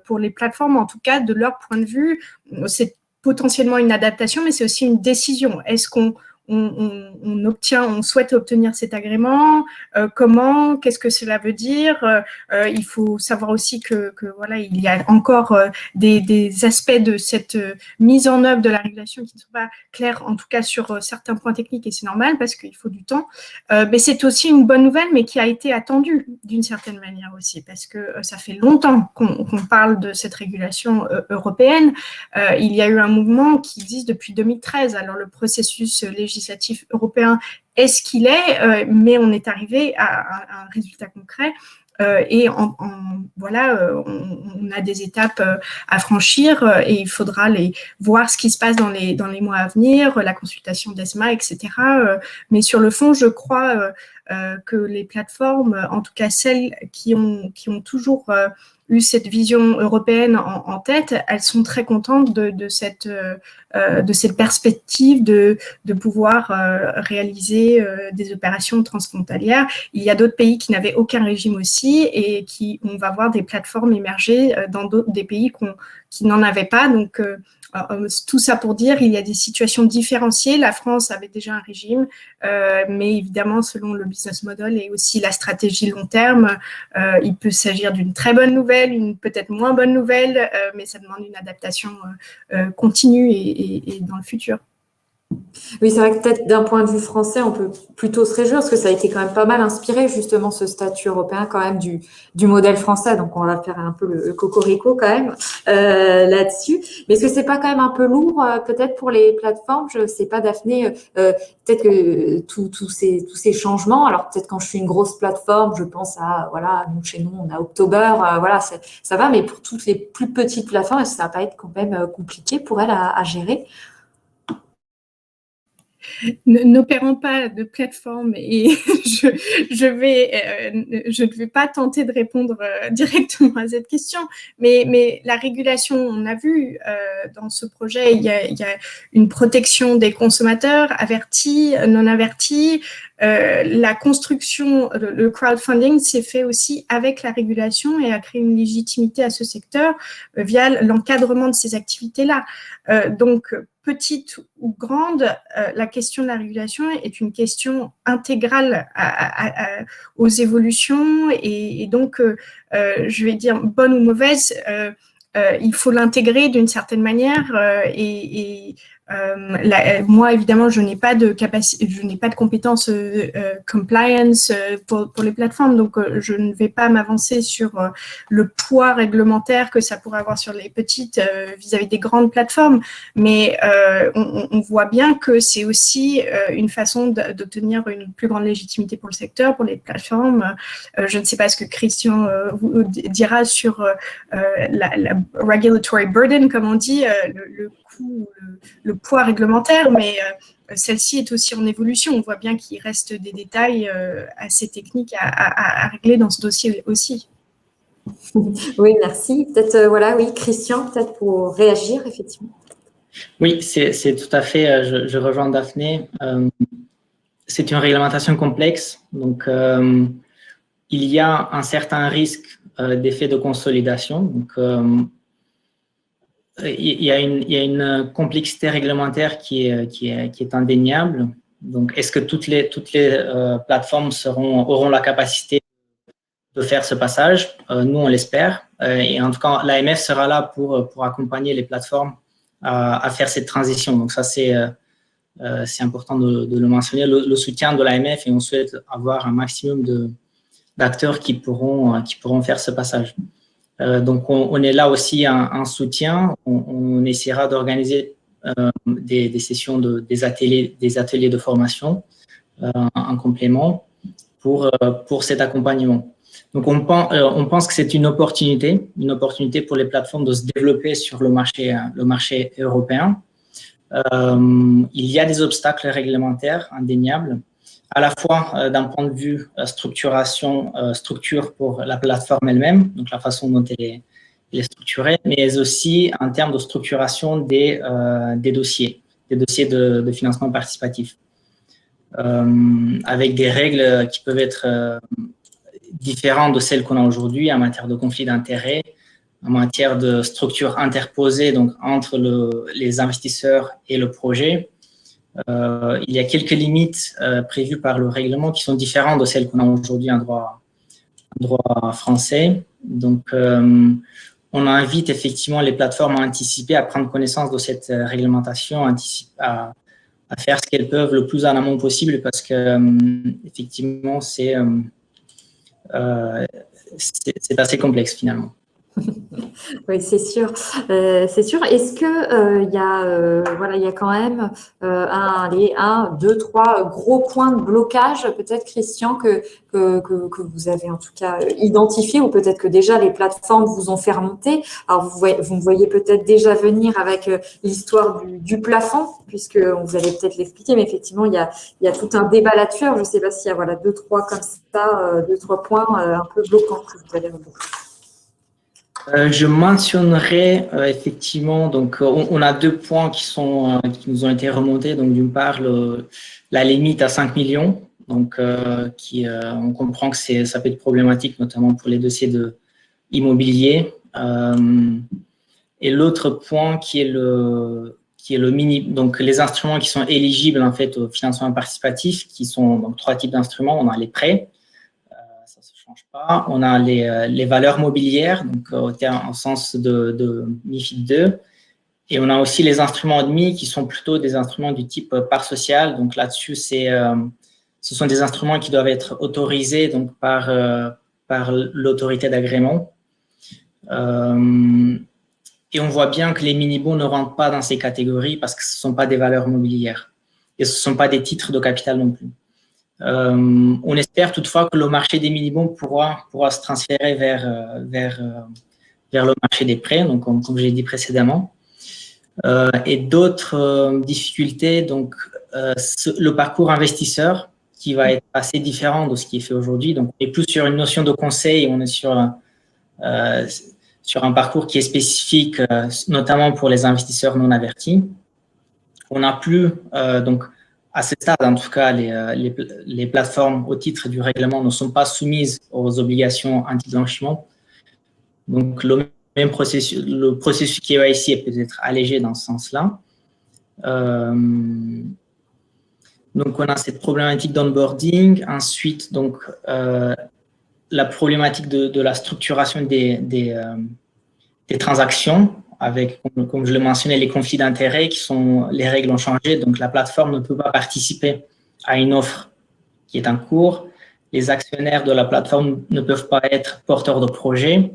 pour les plateformes, en tout cas, de leur point de vue, c'est potentiellement une adaptation, mais c'est aussi une décision. Est-ce qu'on on souhaite obtenir cet agrément, comment, qu'est-ce que cela veut dire. Il faut savoir aussi que voilà, il y a encore des aspects de cette mise en œuvre de la régulation qui ne sont pas clairs, en tout cas sur certains points techniques, et c'est normal parce qu'il faut du temps. Mais c'est aussi une bonne nouvelle, mais qui a été attendue d'une certaine manière aussi, parce que ça fait longtemps qu'on parle de cette régulation européenne. Il y a eu un mouvement qui existe depuis 2013. Alors, le processus législatif européen est ce qu'il est, mais on est arrivé à un résultat concret. Et voilà, on a des étapes à franchir et il faudra voir ce qui se passe dans les mois à venir, la consultation d'ESMA, etc. Mais sur le fond, je crois que les plateformes, en tout cas celles qui ont toujours eu cette vision européenne en tête, elles sont très contentes de cette perspective de pouvoir réaliser des opérations transfrontalières. Il y a d'autres pays qui n'avaient aucun régime aussi et on va voir des plateformes émerger dans des pays qui n'en avaient pas. Donc, tout ça pour dire, il y a des situations différenciées. La France avait déjà un régime, mais évidemment, selon le business model et aussi la stratégie long terme, il peut s'agir d'une très bonne nouvelle, une peut-être moins bonne nouvelle, mais ça demande une adaptation continue et dans le futur. Oui, c'est vrai que peut-être d'un point de vue français, on peut plutôt se réjouir parce que ça a été quand même pas mal inspiré justement ce statut européen quand même du modèle français. Donc on va faire un peu le cocorico quand même là-dessus. Mais est-ce que c'est pas quand même un peu lourd peut-être pour les plateformes? Je sais pas, Daphné. Peut-être que tous ces changements. Alors peut-être quand je suis une grosse plateforme, je pense à voilà, nous chez nous on a October, voilà, ça va. Mais pour toutes les plus petites plateformes, ça va pas être quand même compliqué pour elles à gérer? N'opérant pas de plateforme et je ne vais pas tenter de répondre directement à cette question, mais la régulation, on a vu dans ce projet, il y a une protection des consommateurs avertis, non avertis. La construction, le crowdfunding s'est fait aussi avec la régulation et a créé une légitimité à ce secteur via l'encadrement de ces activités-là. Donc, petite ou grande, la question de la régulation est une question intégrale aux évolutions et donc, je vais dire bonne ou mauvaise, il faut l'intégrer d'une certaine manière moi, évidemment, je n'ai pas de capacité, je n'ai pas de compétences compliance pour les plateformes, donc je ne vais pas m'avancer sur le poids réglementaire que ça pourrait avoir sur les petites vis-à-vis des grandes plateformes. Mais on voit bien que c'est aussi une façon d'obtenir une plus grande légitimité pour le secteur, pour les plateformes. Je ne sais pas ce que Christian vous dira sur la regulatory burden, comme on dit, le coût, le poids réglementaire, mais celle-ci est aussi en évolution. On voit bien qu'il reste des détails assez techniques à régler dans ce dossier aussi. Oui, merci. Peut-être, voilà, oui, Christian, peut-être pour réagir, effectivement. Oui, c'est tout à fait, je rejoins Daphné. C'est une réglementation complexe, donc il y a un certain risque d'effet de consolidation. Donc, il y a une complexité réglementaire qui est indéniable. Donc, est-ce que toutes les plateformes auront la capacité de faire ce passage? Nous, on l'espère. Et en tout cas, l'AMF sera là pour accompagner les plateformes à faire cette transition. Donc, ça, c'est important de le mentionner. Le soutien de l'AMF, et on souhaite avoir un maximum d'acteurs qui pourront faire ce passage. Donc, on est là aussi en soutien. On essaiera d'organiser des sessions, des ateliers de formation en complément pour cet accompagnement. Donc, on pense que c'est une opportunité pour les plateformes de se développer sur le marché européen. Il y a des obstacles réglementaires indéniables, à la fois d'un point de vue structure pour la plateforme elle-même, donc la façon dont elle est structurée, mais aussi en termes de structuration des dossiers de financement participatif, avec des règles qui peuvent être différentes de celles qu'on a aujourd'hui en matière de conflit d'intérêts, en matière de structure interposée donc entre les investisseurs et le projet, Il y a quelques limites prévues par le règlement qui sont différentes de celles qu'on a aujourd'hui en droit français. Donc, on invite effectivement les plateformes à anticiper, à prendre connaissance de cette réglementation, à faire ce qu'elles peuvent le plus en amont possible parce que, effectivement, c'est assez complexe finalement. Oui, c'est sûr. C'est sûr. Est-ce que il y a quand même un, deux, trois gros points de blocage, peut-être, Christian, que vous avez en tout cas identifié, ou peut-être que déjà les plateformes vous ont fait remonter. Alors vous me voyez peut-être déjà venir avec l'histoire du plafond, puisque vous allez peut-être l'expliquer, mais effectivement il y a tout un débat là-dessus. Je ne sais pas s'il y a deux, trois comme ça, deux, trois points un peu bloquants que vous allez remonter. Je mentionnerai effectivement, donc on a deux points qui nous ont été remontés. Donc d'une part la limite à 5 millions, donc on comprend que ça peut être problématique, notamment pour les dossiers immobiliers. Et l'autre point qui est le mini, donc les instruments qui sont éligibles en fait au financement participatif, qui sont donc 3 types d'instruments. On a les prêts. Ça se change pas. On a les valeurs mobilières, donc en sens de MiFID II, et on a aussi les instruments admis qui sont plutôt des instruments du type part sociale. Donc là-dessus, ce sont des instruments qui doivent être autorisés donc par l'autorité d'agrément. Et on voit bien que les mini-bons ne rentrent pas dans ces catégories parce que ce ne sont pas des valeurs mobilières et ce ne sont pas des titres de capital non plus. On espère toutefois que le marché des mini-bons pourra se transférer vers le marché des prêts, donc comme j'ai dit précédemment. Et d'autres difficultés, donc le parcours investisseur qui va être assez différent de ce qui est fait aujourd'hui. Donc on est plus sur une notion de conseil, on est sur un parcours qui est spécifique, notamment pour les investisseurs non avertis. On n'a plus donc à ce stade, en tout cas, les plateformes au titre du règlement ne sont pas soumises aux obligations anti-blanchiment. Donc, le processus KYC est peut-être allégé dans ce sens-là. Donc, on a cette problématique d'onboarding. Ensuite, donc, la problématique de la structuration des transactions, avec, comme je le mentionnais, les conflits d'intérêts les règles ont changé, donc la plateforme ne peut pas participer à une offre qui est en cours. Les actionnaires de la plateforme ne peuvent pas être porteurs de projet.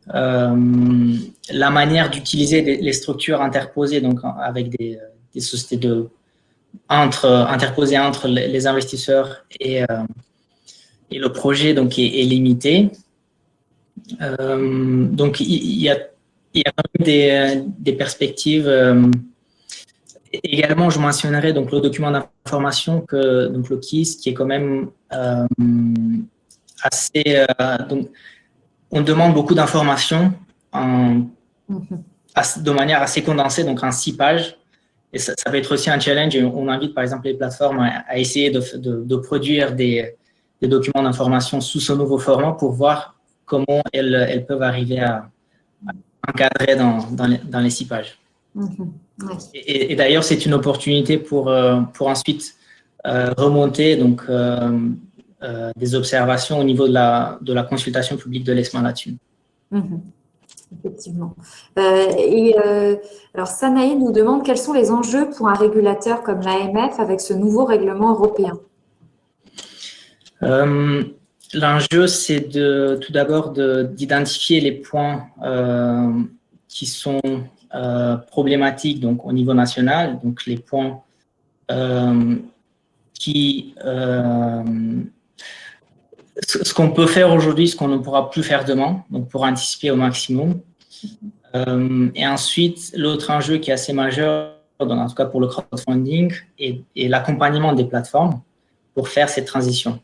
La manière d'utiliser les structures interposées, donc avec des sociétés interposées entre les investisseurs et le projet, donc est limitée. Donc il y a quand même des perspectives. Également, je mentionnerai donc le document d'information donc le KIS, qui est quand même assez. Donc, on demande beaucoup d'informations de manière assez condensée, donc en 6 pages. Et ça peut être aussi un challenge. Et on invite par exemple les plateformes à essayer de produire des documents d'information sous ce nouveau format pour voir comment elles peuvent arriver à encadrer dans les 6 pages. Ouais. Et d'ailleurs, c'est une opportunité pour ensuite remonter donc, des observations au niveau de la consultation publique de l'ESMA là-dessus. Effectivement. Alors, Sanaï nous demande quels sont les enjeux pour un régulateur comme l'AMF avec ce nouveau règlement européen. L'enjeu, c'est tout d'abord d'identifier les points qui sont problématiques donc, au niveau national, donc les points ce qu'on peut faire aujourd'hui, ce qu'on ne pourra plus faire demain, donc pour anticiper au maximum. Et ensuite, l'autre enjeu qui est assez majeur, en tout cas pour le crowdfunding, est l'accompagnement des plateformes pour faire cette transition.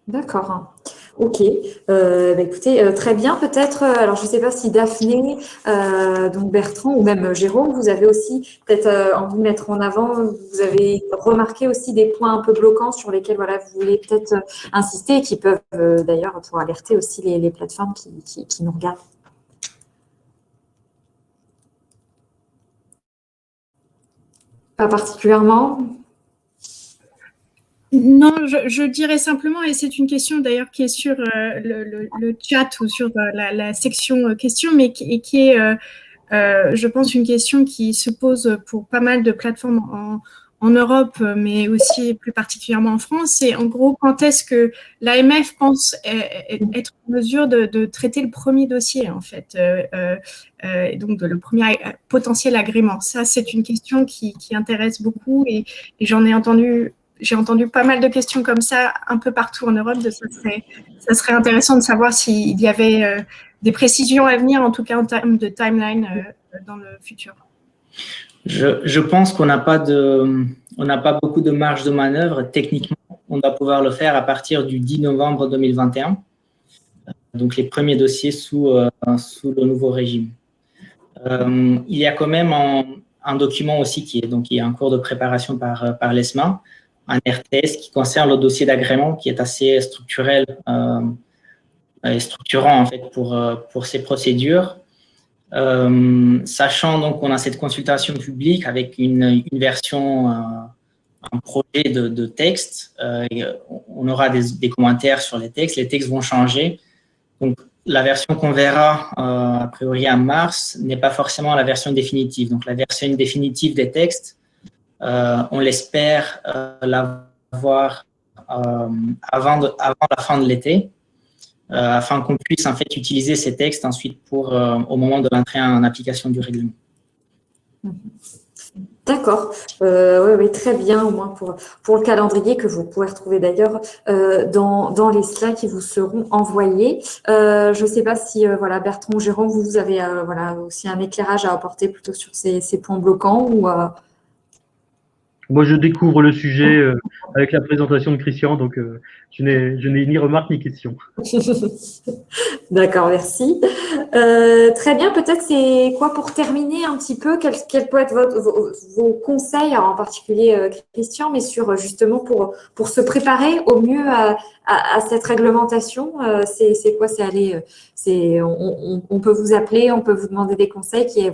D'accord. Ok. Écoutez, très bien. Peut-être, alors je ne sais pas si Daphné, donc Bertrand ou même Jérôme, vous avez aussi peut-être envie de mettre en avant, vous avez remarqué aussi des points un peu bloquants sur lesquels vous voulez peut-être insister et qui peuvent d'ailleurs pour alerter aussi les plateformes qui nous regardent. Pas particulièrement. Non, je dirais simplement, et c'est une question d'ailleurs qui est sur le chat ou sur la section questions, mais qui est, je pense, une question qui se pose pour pas mal de plateformes en Europe, mais aussi plus particulièrement en France. C'est en gros, quand est-ce que l'AMF pense être en mesure de traiter le premier dossier, en fait, et donc le premier potentiel agrément. Ça, c'est une question qui intéresse beaucoup et j'ai entendu pas mal de questions comme ça un peu partout en Europe. Ça serait intéressant de savoir s'il y avait des précisions à venir, en tout cas en termes de timeline dans le futur. Je pense qu'on n'a pas beaucoup de marge de manœuvre. Techniquement, on doit pouvoir le faire à partir du 10 novembre 2021. Donc, les premiers dossiers sous le nouveau régime. Il y a quand même un document aussi qui est en cours de préparation par l'ESMA, un RTS qui concerne le dossier d'agrément qui est assez structurel et structurant en fait pour ces procédures. Sachant donc qu'on a cette consultation publique avec une version, un projet de texte, on aura des commentaires sur les textes vont changer. Donc la version qu'on verra a priori en mars n'est pas forcément la version définitive. Donc la version définitive des textes, on l'espère l'avoir avant la fin de l'été, afin qu'on puisse en fait utiliser ces textes ensuite au moment de l'entrée en application du règlement. D'accord, oui, très bien, au moins pour le calendrier que vous pourrez retrouver d'ailleurs dans les slides qui vous seront envoyés. Je ne sais pas si Bertrand ou Jérôme, vous avez aussi un éclairage à apporter plutôt sur ces points bloquants ou Moi, je découvre le sujet avec la présentation de Christian, donc je n'ai ni remarque ni question. D'accord, merci. Très bien, peut-être c'est quoi pour terminer un petit peu, quels peuvent être vos conseils, alors en particulier Christian, mais sur justement pour se préparer au mieux à cette réglementation, c'est quoi, on peut vous appeler, on peut vous demander des conseils, c'est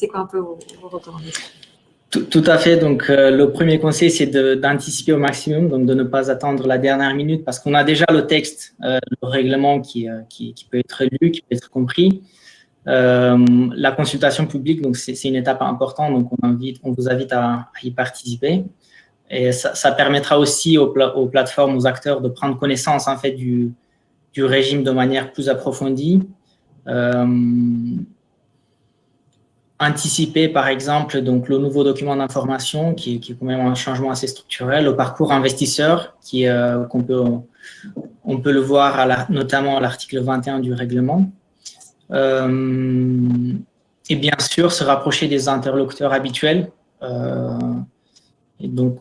quoi un peu vos recommandations? Tout à fait. Donc, le premier conseil, c'est d'anticiper au maximum, donc de ne pas attendre la dernière minute, parce qu'on a déjà le texte, le règlement qui peut être lu, qui peut être compris. La consultation publique, donc c'est une étape importante, donc on vous invite à y participer. Et ça permettra aussi aux plateformes, aux acteurs de prendre connaissance en fait du régime de manière plus approfondie. Anticiper, par exemple, donc le nouveau document d'information qui est quand même un changement assez structurel, le parcours investisseur on peut le voir notamment à l'article 21 du règlement. Et bien sûr, se rapprocher des interlocuteurs habituels. Et donc,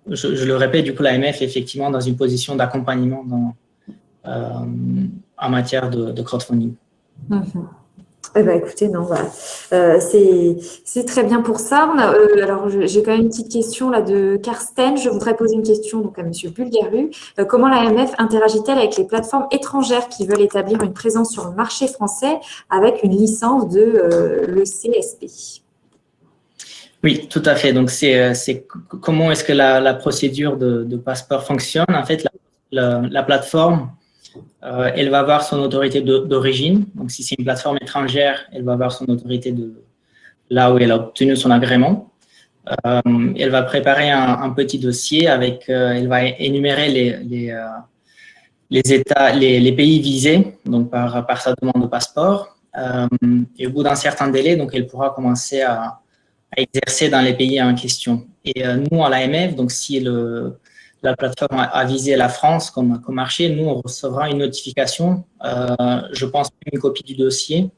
je le répète, du coup, l'AMF est effectivement dans une position d'accompagnement en matière de crowdfunding. Eh ben, écoutez, non, c'est très bien pour ça. Alors, j'ai quand même une petite question là de Karsten. Je voudrais poser une question donc à Monsieur Bulgaru. Comment l'AMF interagit-elle avec les plateformes étrangères qui veulent établir une présence sur le marché français avec une licence de l'ECSP? Oui, tout à fait. Donc, c'est comment est-ce que la procédure de passeport fonctionne? En fait, la plateforme, elle va avoir son autorité d'origine. Donc, si c'est une plateforme étrangère, elle va avoir son autorité de là où elle a obtenu son agrément. Elle va préparer un petit dossier elle va énumérer les États, les pays visés, donc par sa demande de passeport. Et au bout d'un certain délai, donc elle pourra commencer à exercer dans les pays en question. Et nous, à l'AMF, donc si la plateforme a visé la France comme marché, nous, on recevra une notification, je pense une copie du dossier,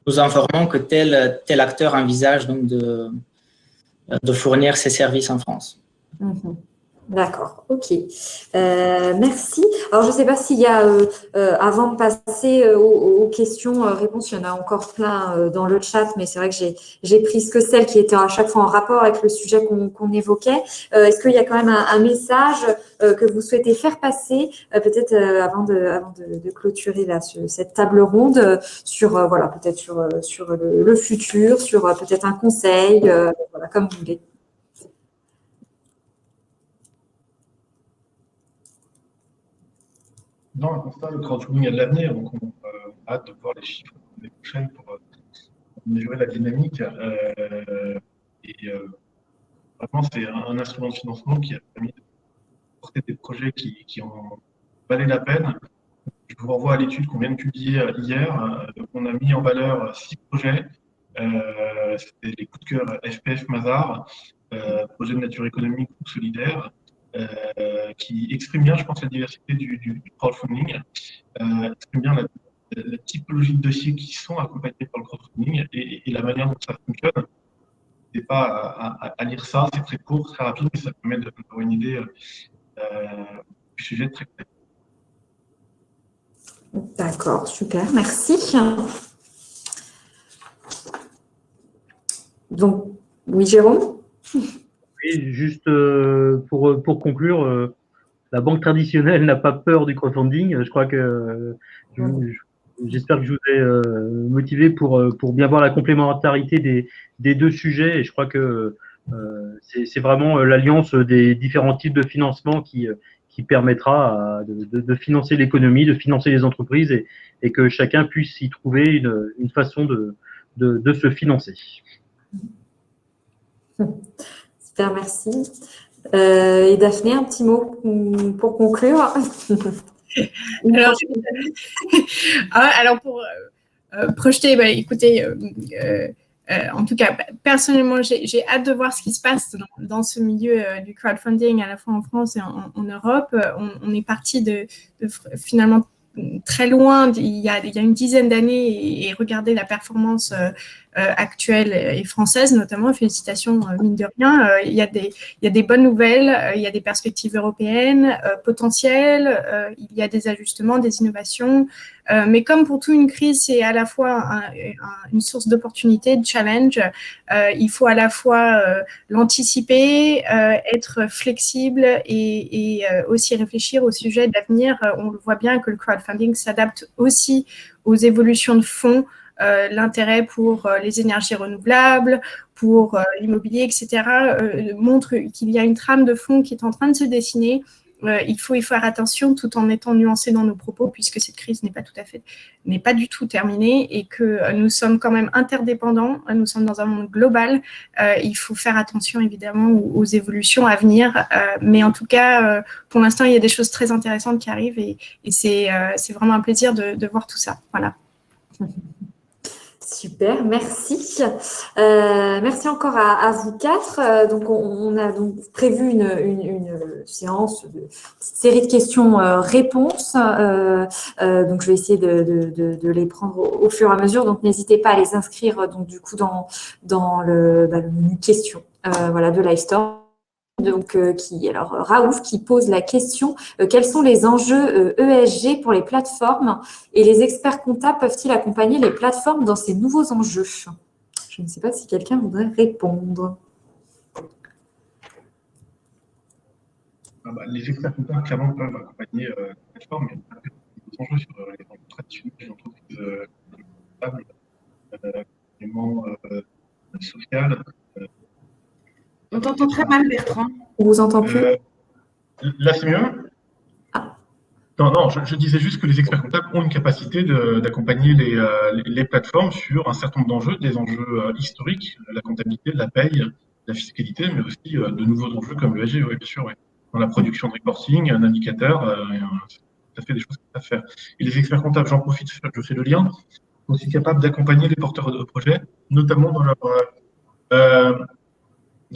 nous informant que tel acteur envisage donc de fournir ses services en France. D'accord, ok. Merci. Alors, je ne sais pas s'il y a, avant de passer aux questions-réponses, il y en a encore plein dans le chat, mais c'est vrai que j'ai pris que celles qui étaient à chaque fois en rapport avec le sujet qu'on évoquait. Est-ce qu'il y a quand même un message que vous souhaitez faire passer, peut-être avant de clôturer là, cette table ronde, sur voilà, peut-être sur le futur, sur peut-être un conseil, voilà, comme vous voulez. Dans le constat, le crowdfunding a de l'avenir, donc on a hâte de voir les chiffres l'année prochaine pour mesurer la dynamique. Vraiment, c'est un instrument de financement qui a permis de porter des projets qui en valaient la peine. Je vous renvoie à l'étude qu'on vient de publier hier. On a mis en valeur 6 projets. C'était les coups de cœur FPF Mazars, projet de nature économique ou solidaire, qui exprime bien, je pense, la diversité du crowdfunding, exprime bien la typologie de dossiers qui sont accompagnés par le crowdfunding et la manière dont ça fonctionne. C'est pas à lire ça, c'est très court, très rapide, mais ça permet d'avoir une idée du sujet très clair. D'accord, super, merci. Donc, oui, Jérôme? Oui, juste pour conclure, la banque traditionnelle n'a pas peur du crowdfunding. Je crois que j'espère que je vous ai motivé pour bien voir la complémentarité des deux sujets. Et je crois que c'est vraiment l'alliance des différents types de financement qui permettra de financer l'économie, de financer les entreprises et que chacun puisse y trouver une façon de se financer. Super, merci. Et Daphné, un petit mot pour conclure. Alors pour projeter, écoutez, en tout cas, personnellement, j'ai hâte de voir ce qui se passe dans ce milieu du crowdfunding, à la fois en France et en Europe. On est parti de finalement très loin, il y a une dizaine d'années, et regardez la performance actuelle et française notamment. Félicitations, mine de rien. Il y a des bonnes nouvelles, il y a des perspectives européennes potentielles, il y a des ajustements, des innovations. Mais comme pour toute une crise, c'est à la fois une source d'opportunité, de challenge. Il faut à la fois l'anticiper, être flexible et aussi réfléchir au sujet d'avenir. On le voit bien que le crowdfunding s'adapte aussi aux évolutions de fonds, l'intérêt pour les énergies renouvelables, pour l'immobilier, etc. Montre qu'il y a une trame de fond qui est en train de se dessiner. Il faut y faire attention tout en étant nuancé dans nos propos, puisque cette crise n'est pas du tout terminée et que nous sommes quand même interdépendants, nous sommes dans un monde global. Il faut faire attention évidemment aux évolutions à venir, mais en tout cas, pour l'instant, il y a des choses très intéressantes qui arrivent et c'est vraiment un plaisir de voir tout ça. Voilà. Super, merci. Merci encore à vous quatre. Donc, on a donc prévu une séance de série de questions-réponses. Donc, je vais essayer de les prendre au fur et à mesure. Donc, n'hésitez pas à les inscrire donc du coup dans le menu questions voilà, de Livestorm. Donc, alors Raouf qui pose la question quels sont les enjeux ESG pour les plateformes et les experts comptables peuvent-ils accompagner les plateformes dans ces nouveaux enjeux? Je ne sais pas si quelqu'un voudrait répondre. Les experts comptables clairement peuvent accompagner les plateformes, mais il y a des enjeux sur les entreprises traditionnelles, les entreprises comptables, également sociales. On t'entend très mal, Bertrand. On vous entend plus? Là, c'est mieux? Non, je disais juste que les experts comptables ont une capacité d'accompagner les plateformes sur un certain nombre d'enjeux, des enjeux historiques, la comptabilité, la paye, la fiscalité, mais aussi de nouveaux enjeux comme l'ESG, oui, bien sûr, oui. Dans la production de reporting, un indicateur, ça fait des choses qu'ils savent faire. Et les experts comptables, j'en profite, je fais le lien, sont aussi capables d'accompagner les porteurs de projets, notamment dans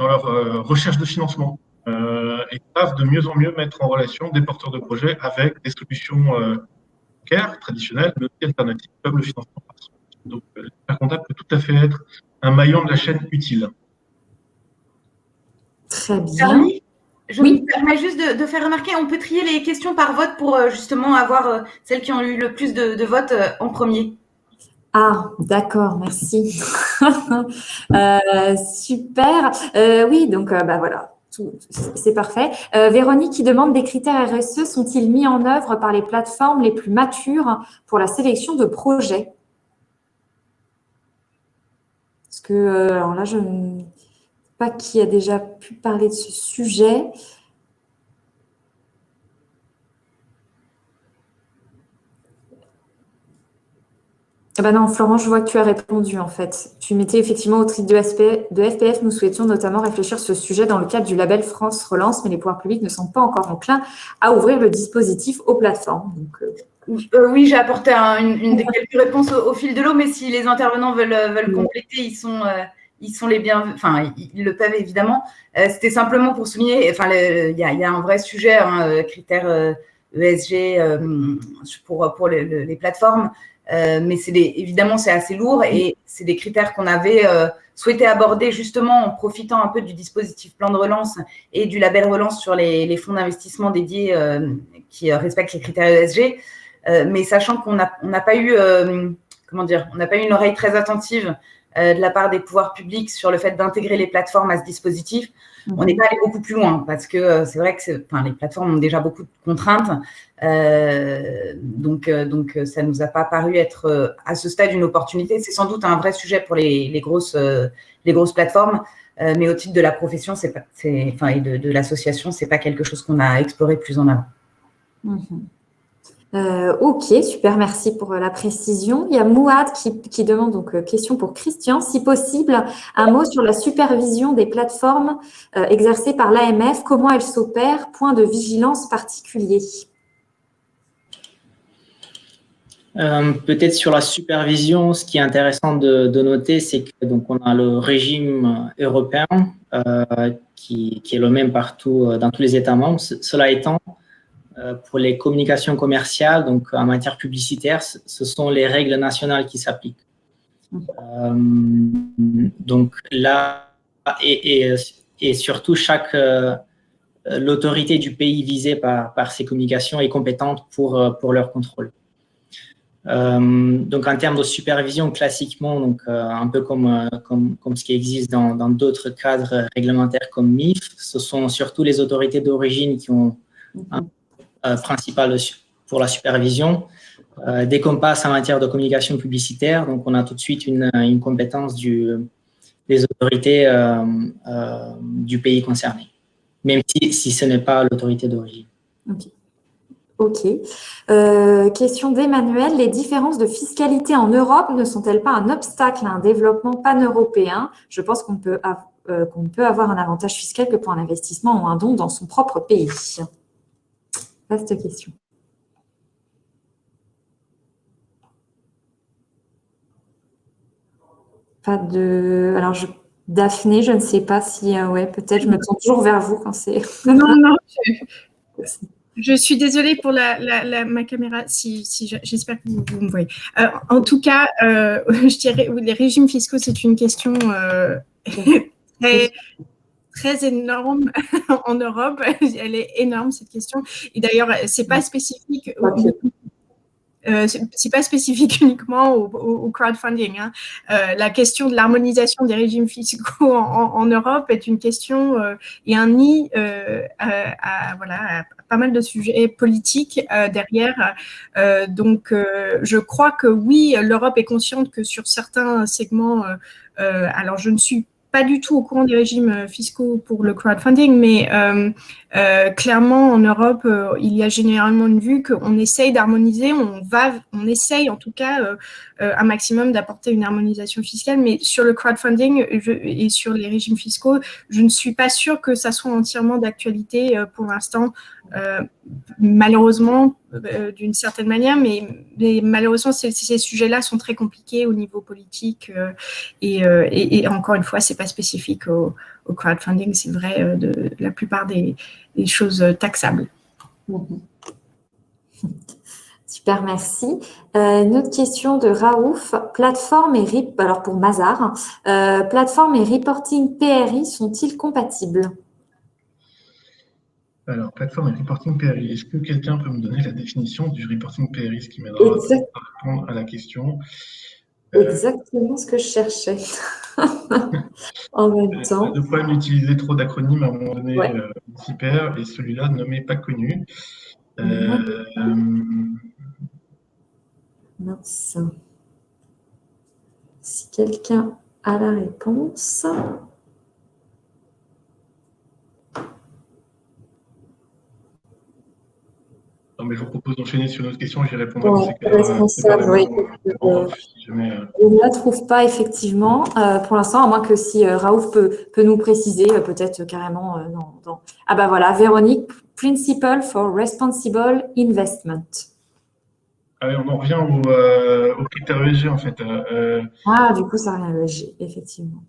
leur recherche de financement. Et savent de mieux en mieux mettre en relation des porteurs de projets avec des solutions bancaires traditionnelles, mais aussi alternatives, comme le financement participatif. Donc, l'expert comptable peut tout à fait être un maillon de la chaîne utile. Très bien. Charlie, Je me permets juste de faire remarquer, on peut trier les questions par vote pour justement avoir celles qui ont eu le plus de votes en premier. Ah, d'accord, merci. Super. Oui, donc voilà, c'est parfait. Véronique qui demande des critères RSE sont-ils mis en œuvre par les plateformes les plus matures pour la sélection de projets? Parce que, alors là, je ne sais pas qui a déjà pu parler de ce sujet. Ah bah non, Florence, je vois que tu as répondu en fait. Tu mettais effectivement au titre de FPF, nous souhaitions notamment réfléchir sur ce sujet dans le cadre du label France Relance, mais les pouvoirs publics ne sont pas encore enclins à ouvrir le dispositif aux plateformes. Donc, oui, j'ai apporté une des quelques réponses au fil de l'eau, mais si les intervenants veulent compléter, ils sont les bienvenus. Enfin, ils le peuvent évidemment. C'était simplement pour souligner. Enfin, il y a un vrai sujet, critères ESG pour les plateformes. Mais évidemment, c'est assez lourd et c'est des critères qu'on avait souhaité aborder justement en profitant un peu du dispositif plan de relance et du label relance sur les fonds d'investissement dédiés qui respectent les critères ESG. Mais sachant qu'on n'a pas eu, on n'a pas eu une oreille très attentive de la part des pouvoirs publics sur le fait d'intégrer les plateformes à ce dispositif, on n'est pas allé beaucoup plus loin parce que c'est vrai que les plateformes ont déjà beaucoup de contraintes. Donc, ça ne nous a pas paru être à ce stade une opportunité. C'est sans doute un vrai sujet pour les grosses plateformes, mais au titre de la profession et de l'association, c'est pas quelque chose qu'on a exploré plus en avant. Ok, super, merci pour la précision. Il y a Mouad qui demande donc question pour Christian, si possible, un mot sur la supervision des plateformes exercées par l'AMF, comment elles s'opèrent, point de vigilance particulier. Peut-être sur la supervision, ce qui est intéressant de noter, c'est que donc on a le régime européen qui est le même partout dans tous les États membres. Cela étant, pour les communications commerciales, donc en matière publicitaire, ce sont les règles nationales qui s'appliquent. Donc là, et surtout, l'autorité du pays visée par ces communications est compétente pour leur contrôle. Donc en termes de supervision, classiquement, donc un peu comme ce qui existe dans d'autres cadres réglementaires comme MIF, ce sont surtout les autorités d'origine qui ont principal pour la supervision. Dès qu'on passe en matière de communication publicitaire, donc on a tout de suite une compétence des autorités du pays concerné, même si ce n'est pas l'autorité d'origine. Ok. Question d'Emmanuel. Les différences de fiscalité en Europe ne sont-elles pas un obstacle à un développement pan-européen? Je pense qu'on peut avoir un avantage fiscal que pour un investissement ou un don dans son propre pays. Vaste question. Pas de. Alors, Daphné, je ne sais pas si. peut-être, je me tourne toujours vers vous quand c'est. Non. Je suis désolée pour ma caméra, j'espère que vous me voyez. En tout cas, je dirais les régimes fiscaux, c'est une question très énorme en Europe. Elle est énorme, cette question. Et d'ailleurs, c'est pas spécifique. C'est pas spécifique uniquement au crowdfunding. La question de l'harmonisation des régimes fiscaux en Europe est une question et un nid à pas mal de sujets politiques derrière. Donc, je crois que oui, l'Europe est consciente que sur certains segments, alors je ne suis pas du tout au courant des régimes fiscaux pour le crowdfunding, mais clairement en Europe, il y a généralement une vue qu'on essaye d'harmoniser, on essaye en tout cas un maximum d'apporter une harmonisation fiscale, mais sur le crowdfunding et sur les régimes fiscaux, je ne suis pas sûre que ça soit entièrement d'actualité pour l'instant, malheureusement d'une certaine manière, mais malheureusement ces sujets-là sont très compliqués au niveau politique et encore une fois, c'est pas spécifique au crowdfunding, c'est vrai de la plupart des choses taxables. Super, merci. Une autre question de Raouf. Alors pour Mazar, plateforme et reporting PRI sont-ils compatibles? Alors, plateforme et reporting PRI. Est-ce que quelqu'un peut me donner la définition du reporting PRI, ce qui m'aidera à répondre à la question? Exactement ce que je cherchais en même temps. Le problème d'utiliser trop d'acronymes, à un moment donné, Ouais. on s'y perd, et celui-là ne m'est pas connu. Mince. Si quelqu'un a la réponse. Non, mais je vous propose d'enchaîner sur une autre question et j'y répondrai Responsable, oui. si jamais, On ne la trouve pas effectivement pour l'instant, à moins que si Raouf peut nous préciser, peut-être carrément Ah ben voilà, Véronique, Principle for Responsible Investment. Ah oui, on en revient aux critères ESG en fait. Du coup, ça n'a rien à ESG, effectivement.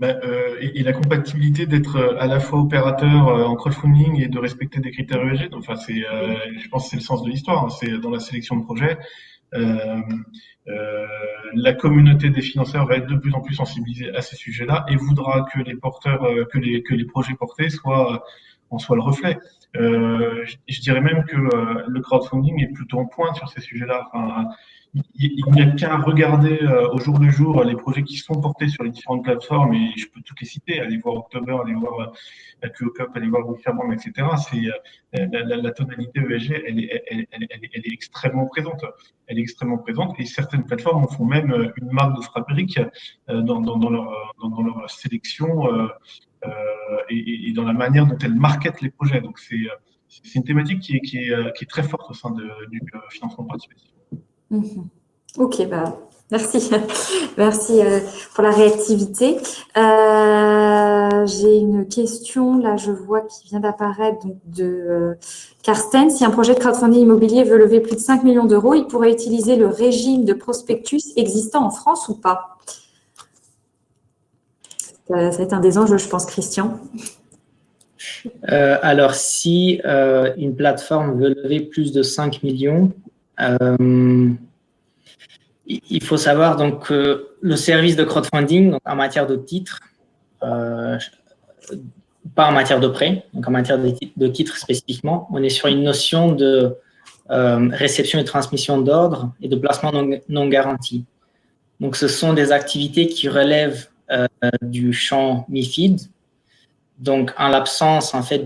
Et la compatibilité d'être à la fois opérateur en crowdfunding et de respecter des critères ESG. Donc, je pense que c'est le sens de l'histoire. Hein, c'est dans la sélection de projets. La communauté des financeurs va être de plus en plus sensibilisée à ces sujets-là et voudra que les porteurs, que les projets portés en soient le reflet. Je dirais même que le crowdfunding est plutôt en pointe sur ces sujets-là. Enfin, il n'y a qu'à regarder au jour le jour les projets qui sont portés sur les différentes plateformes, et je peux toutes les citer, aller voir October, aller voir QOCUP, aller voir WeFairBank, etc. La tonalité ESG, elle est extrêmement présente. Elle est extrêmement présente, et certaines plateformes en font même une marque de fabrique dans leur sélection et dans la manière dont elles marketent les projets. Donc c'est une thématique qui est très forte au sein du financement participatif. Ok, merci. Merci pour la réactivité. J'ai une question, là, je vois, qui vient d'apparaître de Karsten. Si un projet de crowdfunding immobilier veut lever plus de 5 millions d'euros, il pourrait utiliser le régime de prospectus existant en France ou pas? Ça va être un des enjeux, je pense, Christian. Alors, si une plateforme veut lever plus de 5 millions, il faut savoir donc que le service de crowdfunding, donc en matière de titres, pas en matière de prêt, donc en matière de titres spécifiquement, on est sur une notion de réception et transmission d'ordre et de placement non garanti. Donc, ce sont des activités qui relèvent du champ MiFID. Donc, en l'absence en fait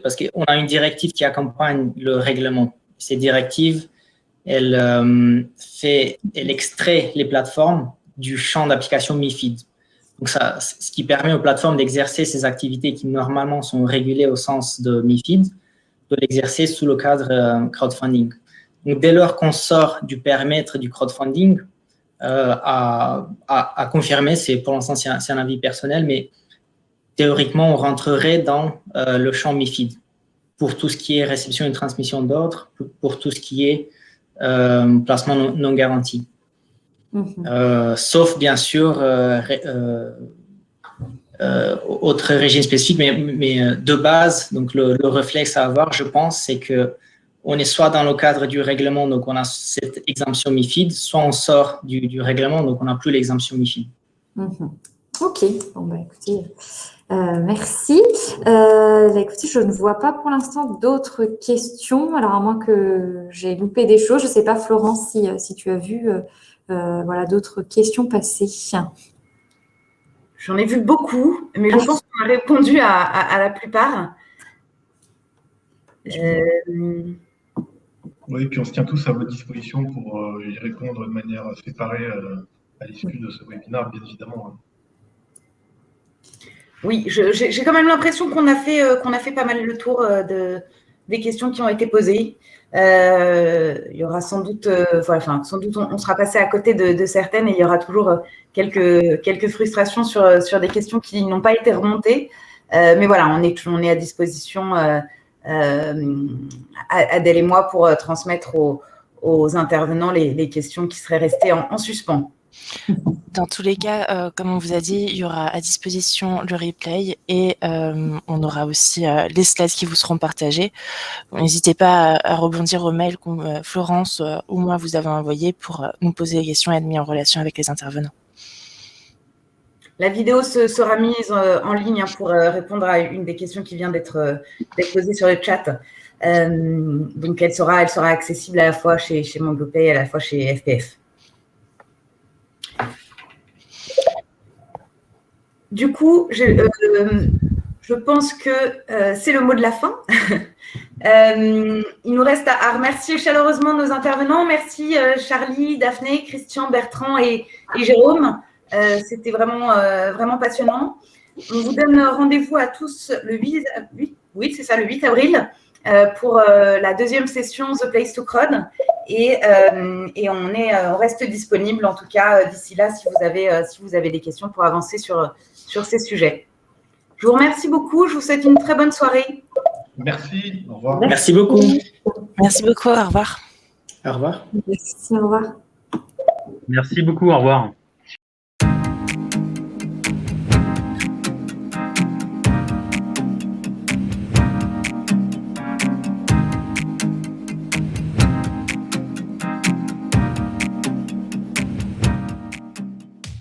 parce qu'on a une directive qui accompagne le règlement. Ces directives, elle extrait les plateformes du champ d'application MiFID. Donc, ce qui permet aux plateformes d'exercer ces activités qui normalement sont régulées au sens de MiFID, de l'exercer sous le cadre crowdfunding. Donc, dès lors qu'on sort du périmètre du crowdfunding, à confirmer, pour l'instant c'est un avis personnel, mais théoriquement on rentrerait dans le champ MiFID pour tout ce qui est réception et transmission d'ordre, pour tout ce qui est placement non garanti. Sauf bien sûr autre régime spécifique, mais de base, donc le réflexe à avoir, je pense, c'est que on est soit dans le cadre du règlement, donc on a cette exemption MiFID, soit on sort du règlement, donc on n'a plus l'exemption MiFID. Ok, bon écoutez, merci. Écoutez, je ne vois pas pour l'instant d'autres questions, alors à moins que j'ai loupé des choses. Je ne sais pas, Florence, si tu as vu d'autres questions passer. J'en ai vu beaucoup, mais je pense qu'on a répondu à la plupart. Oui, puis on se tient tous à votre disposition pour y répondre de manière séparée à l'issue de ce webinaire, bien évidemment. Oui, j'ai quand même l'impression qu'on a fait pas mal le tour des questions qui ont été posées. Il y aura sans doute, sans doute, on sera passé à côté de certaines, et il y aura toujours quelques frustrations sur des questions qui n'ont pas été remontées. Mais voilà, on est à disposition, Adèle et moi, pour transmettre aux intervenants les questions qui seraient restées en suspens. Dans tous les cas, comme on vous a dit, il y aura à disposition le replay, et on aura aussi les slides qui vous seront partagés. N'hésitez pas à rebondir au mail que Florence ou moi vous avez envoyé pour nous poser des questions et être mis en relation avec les intervenants. La vidéo sera mise en ligne pour répondre à une des questions qui vient d'être posée sur le chat. Donc, elle sera accessible à la fois chez MangoPay et à la fois chez FPF. Du coup, je pense que c'est le mot de la fin. Il nous reste à remercier chaleureusement nos intervenants. Merci Charlie, Daphné, Christian, Bertrand et Jérôme. C'était vraiment passionnant. On vous donne rendez-vous à tous le 8 avril pour la deuxième session The Place to Crowd. Et on reste disponible en tout cas d'ici là si vous avez des questions pour avancer sur ces sujets. Je vous remercie beaucoup. Je vous souhaite une très bonne soirée. Merci. Au revoir. Merci beaucoup. Merci beaucoup. Au revoir. Au revoir. Merci, au revoir. Merci beaucoup, au revoir.